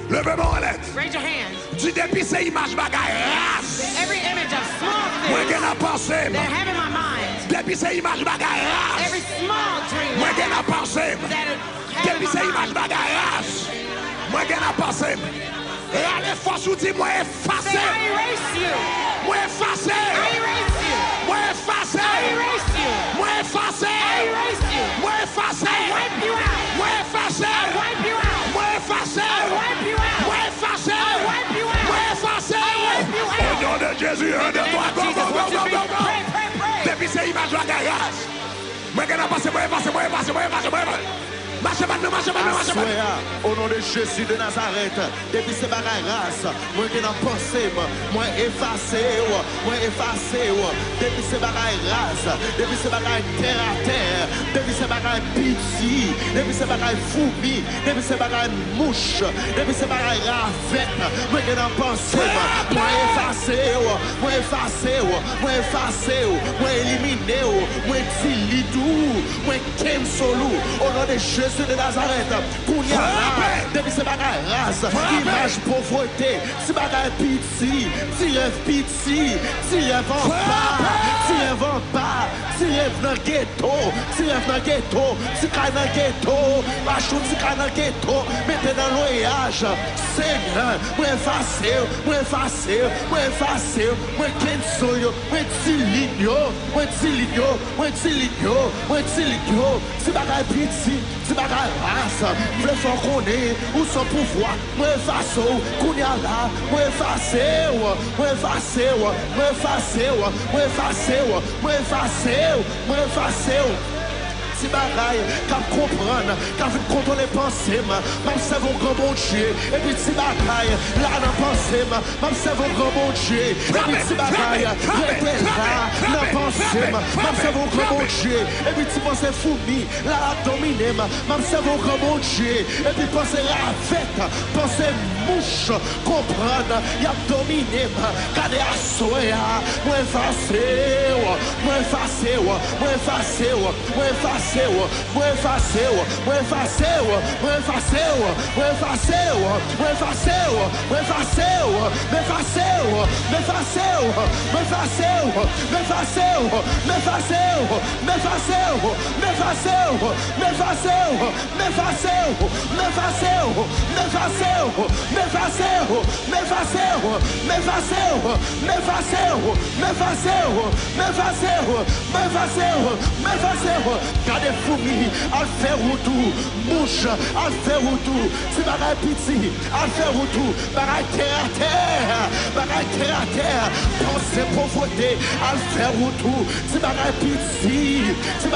Levez-moi en l'aide. Raise your hands. Dis depuis ces images bagaille race. Every image of small Moi things qui n'a pensé. that I have in my mind. Depuis ces images bagaille race. Every small dream Moi qui n'a pensé. that I have in Depuis ces my images mind. bagaille race. Moi qui n'a pensé. Allez force ou dis moi Say, effacé. I erase you. Moi effacé. I erase you. Moi effacé. I erase you. Moi effacé. I erase you. Moi effacé. I wipe you out. Moi effacé. I wipe you out. Moi effacé. I wipe you out. Moi effacé. I wipe you out. Moi effacé. I wipe you out. Au nom de Jésus, un, deux, trois, go, go, go, go, go, go. Pray, pray, pray. Depuis ces images la garage. Moi qui n'a passé, moi effacé, moi effacé, moi effacé, moi effacé. Marchez maintenant, marchez maintenant, marchez maintenant. Assoya, au nom de Jésus de Nazareth, depuis ces bagailles race, moi qui n'en pensé, moi effacé, depuis ces bagailles race, depuis ces bagailles terre à terre, depuis ces bagailles pitié, depuis ces bagailles fourmis, depuis ces bagailles mouches, depuis ces bagailles ravette, moi qui n'en pensé, moi effacé, moi éliminé, moi tilidou, moi kemsolou, au nom de Jésus de Nazareth, Kounia là, depuis ces bagailles race, image pauvreté, ces bagailles pitié, si rêve pitié, si rêve en bas, si rêve en bas, si rêve dans le ghetto, si rêve dans le ghetto, si caille dans le ghetto, machou, si caille dans le ghetto, mettez dans le voyage, Seigneur, moi effacé, moi cancel, moi tiligno, si bagaille pitié, si bagaille race, je veux faire connaître où son pouvoir, moi efface, kounia là, moi efface, si bagaille, qu'à comprendre, qu'à vite contrôler pensée, même si vous grand bon Dieu, et puis si bagaille, là dans pensée, même si vous grand bon Dieu, et puis si bagaille, restez là, dans pensée, même si vous grand bon Dieu, et puis si pensez fourmi, là dominé, même si vous grand bon Dieu, et puis pensez ravette, pensez mouche, comprendre, y a dominé, gardez à soya, moi effacé, Gardez fourmi, à faire tout, mouche, à faire tout, si bagaille pitié, à faire tout, bagaille terre à terre, pensez pauvreté, à faire tout, si bagaille pitié, si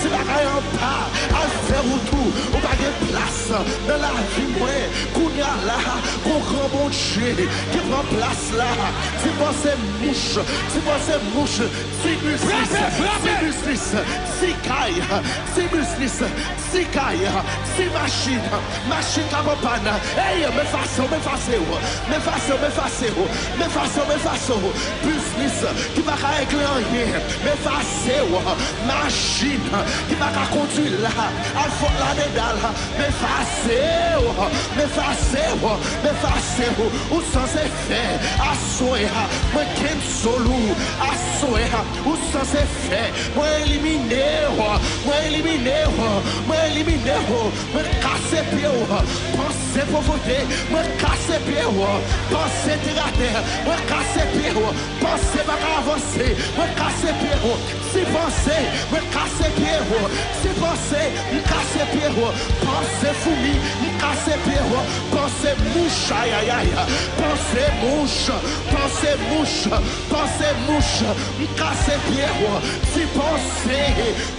bagaille en bas, à faire tout, ou bagaille place dans la vie, moi, qu'on y a là, qu'on grand bon Dieu, qui prend place là, si pensez mouche, si muslis, si caille, si machine campagne, hey, me façon, business, qui va régler rien, me façon, machine, qui va conduire là, à fond là dedans, me façon, ou sans effet, à soya, me ken solou, à soya, ou sans effet, moi éliminé, me casser pied, pensez pauvreté, me casser pied, pensez terre à terre, me casser pied, pensez pas avancer, me casser pied, si pensez, me casser pied, si pensez, me casser pied, pensez fourmi, me casser pied, pensez mouche, aïe aïe aïe, pensez mouche, me casser pied, si pensez,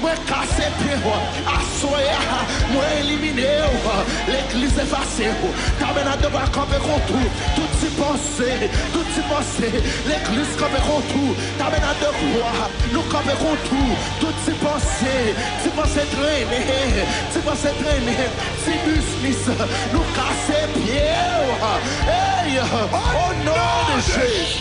me casser pied, assoya, moi éliminé, l'église effacée, tabernacle de camper contre tout type pensée, l'église camperont tout, t'amène de roi, nous camperons tout, toutes ces pensées traînées, ces business, nous casser pieds, hey, au nom de Jésus.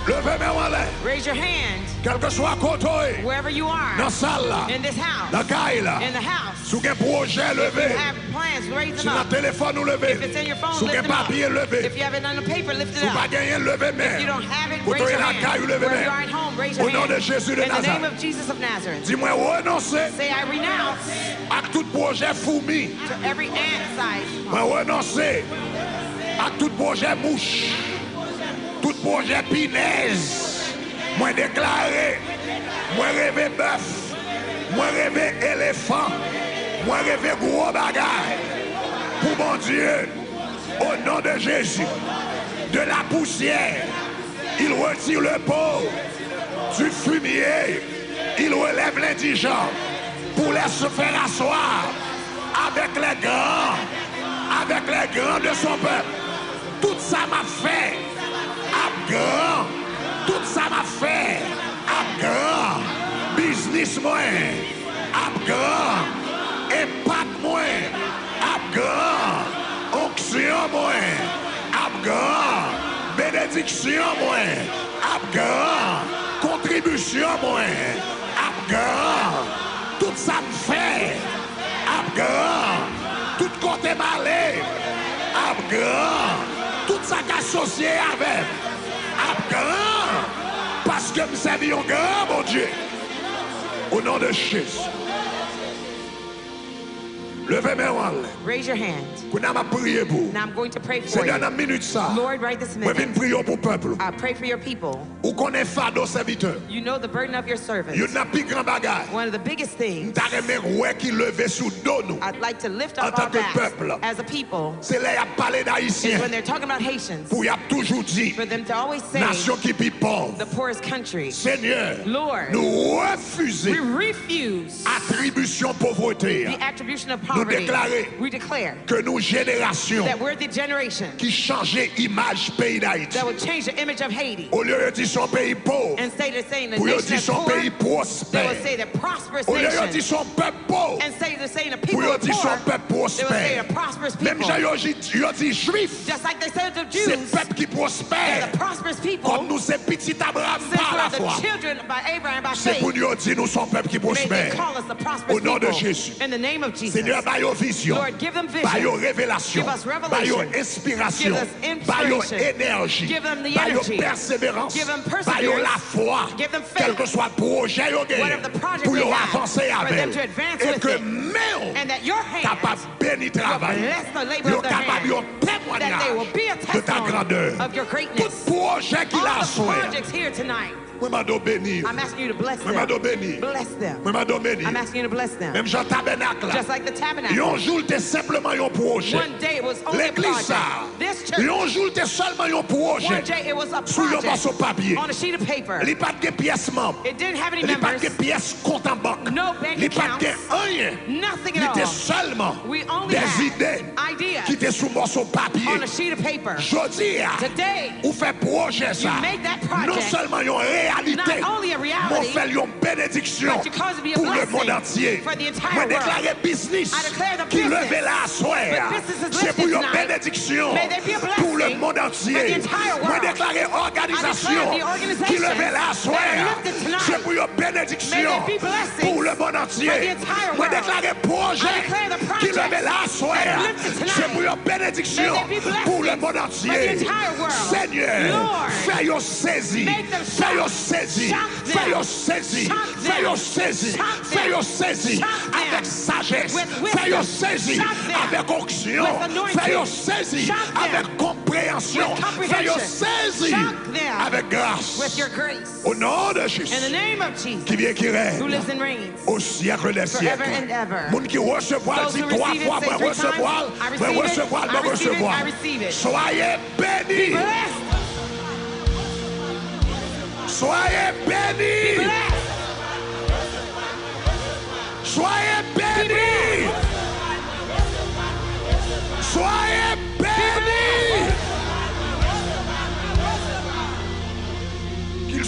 Levez mes mains. Raise your hand Quel que soit côté, wherever you are. dans la salle, In this house. dans la caille, In the house. sous un projet If levé, you have plans, raise sur them le up. téléphone ou levé, If it's in your phone, sous un lift them up. papier levé, If you have it on the paper, lift it sous pas up. gagné levé, mais If you don't have it, vous raise your la caille ou hand. levé, Wherever you are at home, raise your au nom de hand. Jésus de In the name Nazareth. of Jesus of Nazareth. Dis-moi renoncer Say, I renounce à tout projet fourmi. to every ant size. Moi renoncer à tout projet mouche, tout projet pinaise. Moi déclaré, moi rêvé bœuf, moi rêvé éléphant, moi rêvé gros bagaille. Pour mon Dieu, au nom de Jésus, de la poussière, il retire le pauvre, du fumier, il relève l'indigent pour les se faire asseoir avec les grands de son peuple. Tout ça m'a fait à grand. Tout ça m'a fait à grand. Business moins, à grand. Impact moins, à grand. Onction moins, à grand. Bénédiction moins, à grand. Contribution moins, à grand. Tout ça me fait à grand. Tout côté malé, à grand. Tout ça qu'associé avec. Grand, parce que nous savions grand, mon Dieu, au nom de Jésus. Levez mes mains. Raise your hand. Nous allons prier pour. Now I'm going to pray for C'est dans la you. minute ça. Lord, right this Moi, je minute, viens prier pour le peuple. pray for your people. Ou qu'on est fado serviteur. You know the burden of your servant. Il y a plus grand bagage. One of the biggest things Nous avons qui levé sous dos nous. I'd like to lift En up tant our que backs peuple. as a people C'est là qu'il a parlé is d'Haïtiens. when they're talking about Haitians, Pour y a toujours dit, for them to always say nation qui est pauvre. the poorest country. Seigneur, Lord, nous refusons we refuse attribution pauvreté. the attribution of poverty. déclarer We declare que nous, génération that we're the generation qui changeait image pays d'Haïti. that will change the image of Haiti. Au lieu de dire son pays pauvre, Instead of saying the pour nation dire that's son poor, pays they prospère. will say the prosperous Au lieu de dire nation. son peuple pauvre, Instead of saying the pour people are dire son poor, peuple they will say prospère. the prosperous Même people. j'ai dit juif, Just like they said to the c'est Jews, peuple qui they're prospère. the prosperous people. Comme nous, c'est petit Abraham Since par la we're foi. the children by Abraham by C'est faith, pour nous dire nous sommes peuple qui may they prospère. call us the prosperous Au nom de people. Jésus. In the name of Jesus. Seigneur, by your vision, Lord, give them by vision. your révélation, Give us by your revelation. inspiration, Give us by your inspiration. énergie, Give them the by your energy. persévérance, Give them by your perseverance. la foi, Give them faith. quel que soit le projet yo gagne, Whatever the project pour they yo have, avancer for avec them to advance et with que it. même And that your hands capable béni travail, bless the labor yo of their capable yo hands. That they will be a témoignage de ta testimony grandeur. of your Tout greatness. projet qu'il a All the souhait, projects here tonight, moi m'a do bénir, I'm asking you to bless moi m'a do them. bénir, Bless them. moi m'a do bénir. I'm asking you to bless them. Même Jean Tabernacle, Just like the tabernacle. yon jour t'es simplement yon projet. One day it was only a L'église ça, project. This church, yon jour t'es seulement yon one projet. day it was a Sous yon morceau project papier. on a sheet of paper. Li pas de pièce membre. It didn't have any Li pas members, de pièce compte en banque. no bank Li pas accounts, de rien. nothing Il at était all. seulement We only des had idées ideas qui étaient sous morceau papier. on a sheet of paper. Jodi a, Today, ou fait projet ça. you make that project Non seulement yon réalité, not only a mais reality, fait yon bénédiction but you cause it to be a pour le blessing monde entier. for the entire Moi world. déclarer business I declare the qui business. levait là à soir. The business is C'est pour lifted yon tonight. bénédiction May there be a blessing pour le monde for the entier. entire world. Moi déclarer organisation I declare the organizations qui levait là à soir. that are lifted tonight. C'est pour yon bénédiction May there be blessings pour le monde entier. for the entire Moi world. déclarer projet I declare the qui projects levait là à soir. that are lifted tonight. C'est pour yon bénédiction May there be blessings pour le monde for the entier. entire world. Seigneur, Lord, fais yon saisi. make them Fais yon saisi. shock them. Fais yon saisi. Shock them. Fais yon saisi. Shock Fais them. yon saisi. Shock them. Avec sagesse. With wisdom. Fais yon saisi. Shock them. Avec onction. With anointing. Fais yon saisi. Shock them. Avec compréhension. With comprehension. Fais yon saisi. Shock them. Avec grâce. with your grace. Au nom de In the Jésus. name of Jesus, Qui vient qui who règne lives and reigns au siècle des forever siècles. and ever. Moun qui recevoir, Those dit who trois receive it, fois, say moi 3 recevoir, times. I moi receive it, recevoir, I moi receive it, recevoir. I receive it. Soyez bénis. Blessed, Soyez bénis. blessed, Soyez bénis. Soyez bénis.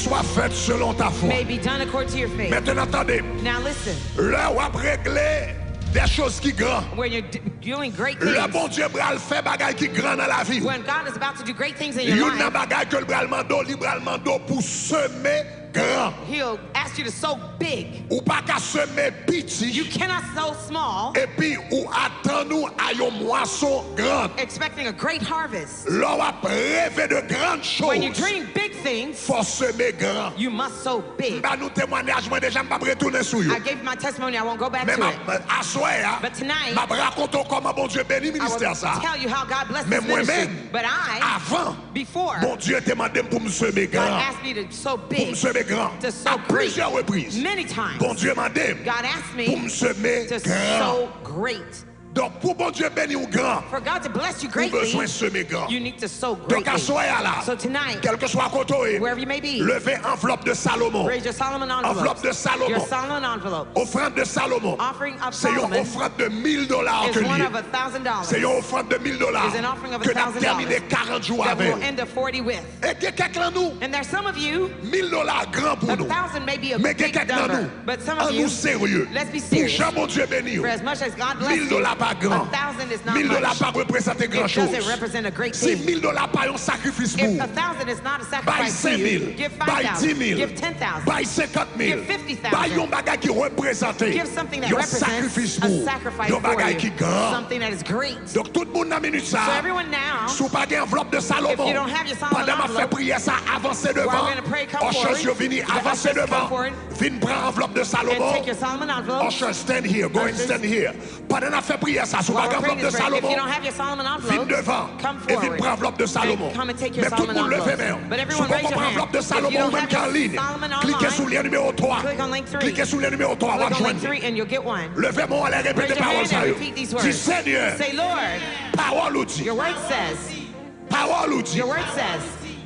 soit fait selon ta foi. may be done according to your faith. Maintenant, attendez. Now listen, Là où a réglé des choses qui grandes. when you're doing great Le things, bon Dieu bral fait bagaille qui grand dans la vie. when God is about to do great things in your Yon nan life, bagaille que le bral mando, li bral mando pour semer grand. He'll ask you to sow big. Ou pas qu'à semer You petit. cannot sow small, Et puis ou attend nous à yon moisson grande. expecting a great harvest. Là où a rêvé de grandes When you're choses. dreaming big things, Faut semer grand. you must sow big. Bah nous témoignage moi déjà m'pas retourner sur yo. I gave my testimony, I won't go back Mais to it. à soir, But tonight, m'a raconté comment bon Dieu bénit I will ministère ça. tell you how God blessed Mais this ministry. moi-même, But I, avant, before, bon Dieu t'a demandé pour me semer God grand. asked me to sow Pour big, me semer grand. to À sow great. plusieurs reprises. Many times, Bon Dieu m'a demandé God asked pour me me semer to grand. sow great. Donc pour bon Dieu bénir ou grand, For God to bless you ou greatly, besoin de semer grand. you need to sow Donc à greatly. soir là, So tonight, quel que soit côté, wherever you may be, levez enveloppe de Salomon. raise your Solomon envelope. Enveloppe de Salomon. Your Solomon envelope. Offrande de Salomon. Offering of C'est une Solomon offrande de $1000 is que one lié. of $1,000. C'est une offrande de $1000 Is an offering of que nous avons $1,000 terminé 40 jours that avec. will end of 40 with. Et que quelqu'un nous, And there's some of you, $1000 grand pour nous. 1,000 may be a Mais que big quelqu'un number, nous, but some en of nous you, sérieux. let's be Pour serious. Jean bon Dieu béni. For as much as God bless you, $1000 pas grand. 1,000 is not $1000 much. pas représenter grand It chose. doesn't represent a great Si thing. $1000 pas un sacrifice pour. If 1,000 is not a By sacrifice to 5 000, you, give by 10 5,000, 000, give 10,000, by 50 000, Give 50,000. by un bagage qui représente give something that un represents sacrifice a pour. sacrifice Un for bagage qui you, grand. something that is great. Donc tout le monde dans minute ça. So everyone now, Sous pas enveloppe de Salomon. If you don't have your Solomon Pendant ma fait envelope, prière ça, avancez devant. while we're gonna pray, come Usher, forward. je vini, The avancez ushers come devant. forward. Vine prendre enveloppe de and Salomon. take your Solomon envelope. Usher, stand here. Go and Ushers. stand here. Pendant ma fait prière ça, sous pas While we're praying enveloppe de this prayer, if you Salomon. don't have your Solomon Vine envelope, devant. come Et vine forward. prendre enveloppe de Salomon. And come and take your Mais tout le Solomon monde levez envelope. main. But Sous everyone pas raise your hand. enveloppe de If you Salomon, don't même have qu'en your ligne. Solomon Cliquez online, sur le lien numéro 3. click on link 3. Cliquez sur le numéro 3. On va Click on link joindre. 3 and you'll get one. Levez-moi, allez Raise répéter your paroles hand ça. and repeat these Dis words. Seigneur, Say, Lord, parole ou dit. your word says, Parole ou dit. your word says,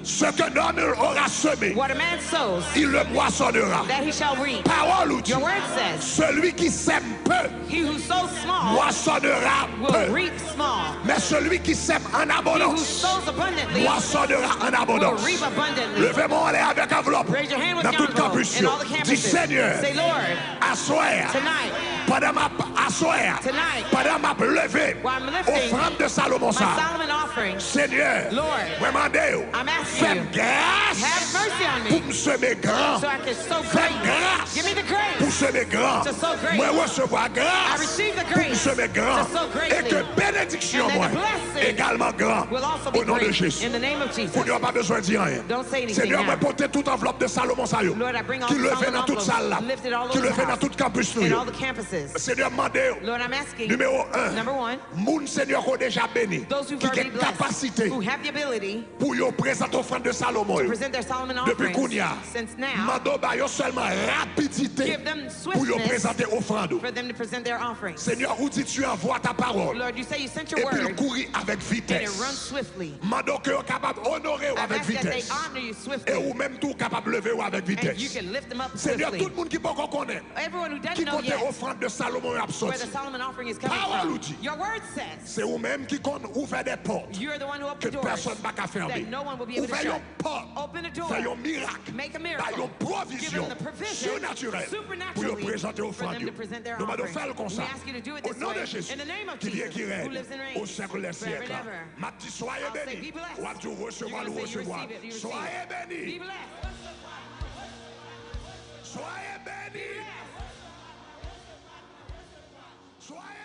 Ce qu'un homme aura semé, what a man sows, il le moissonnera. that he shall reap. Parole ou dit. Your word says, Celui qui sème peu, he who sows small moissonnera will peu. reap small. Mais celui qui sème en He who abondance, sows abundantly moissonnera en will abondance. reap abundantly. Levez-moi, allez avec enveloppe. Raise your hand with Dans your toute envelope campus. in all the Dis campuses. Seigneur, Say, Lord, assoir. tonight, Pendant ma assoir. Tonight, Pendant ma lever. while I'm lifting Offrande de Salomon my ça. Solomon offering, Seigneur, Lord, moi mandé, I'm asking fais you, grâce have mercy on pour me me semer grand. so I can sow Fais great. grâce Give me the pour grace semer grand. to sow great. Moi recevoir I grâce receive the pour me grace semer grand. to sow Et greatly. que bénédiction And that moi the blessing également grand. will also be Au nom de great. Jésus. In the name of Jesus. Vous n'avez pas besoin de dire rien. Don't say anything Seigneur, now. moi porter toute enveloppe de Salomon ça yo. Lord, I bring all Qui the le fait Solomon dans toute envelopes salle là. lifted all Qui over le the fait dans house toute campus nous and yo. all the campuses. Seigneur, mandé. Lord, I'm asking, Numéro 1. number one, Moun Seigneur qu'on déjà béni. those who've Qui already a blessed, capacité who have the ability pour yo présenter offrande de Salomon yo. present their Solomon Depuis offerings Kounia, since now, mando ba yo seulement rapidité give them pour yo swiftness présenter offrande. for them to present their offerings. Seigneur, où dit tu envoies ta parole Lord, you say you sent your et puis le word courir avec and it runs vitesse. swiftly. Mando que yo capable honorer I've avec asked that they vitesse. honor you Et swiftly ou même tout capable lever ou avec and you vitesse. can lift them up Seigneur, tout swiftly. le monde qui peut qu'on connaît, Everyone who qui doesn't know compte yet offrande de Salomon where absorti. the Solomon offering is coming Parole from, ou dit. your word says C'est ou même qui compte ouvrir des portes you're the one who que opened doors personne n'a qu'à fermer. that no one will be able to Ouvrir shut. une porte, Open a door, faire un miracle, make a faire miracle, une give provision them the provision surnaturelle pour supernaturally présenter for offrande. them to present their Nous allons offering. faire le comme We ça. ask you to do it Au this nom way de Jésus, in the name of qui vient Jesus, qui who règne lives and au reigns siècle des forever and siècles. ever. Ma petite, soyez I'll say, bénis. be blessed. Ou à tout recevoir, You're le gonna say you recevoir. receive it, you receive Soyez it. bénis. Be blessed. Soyez bénis. Soyez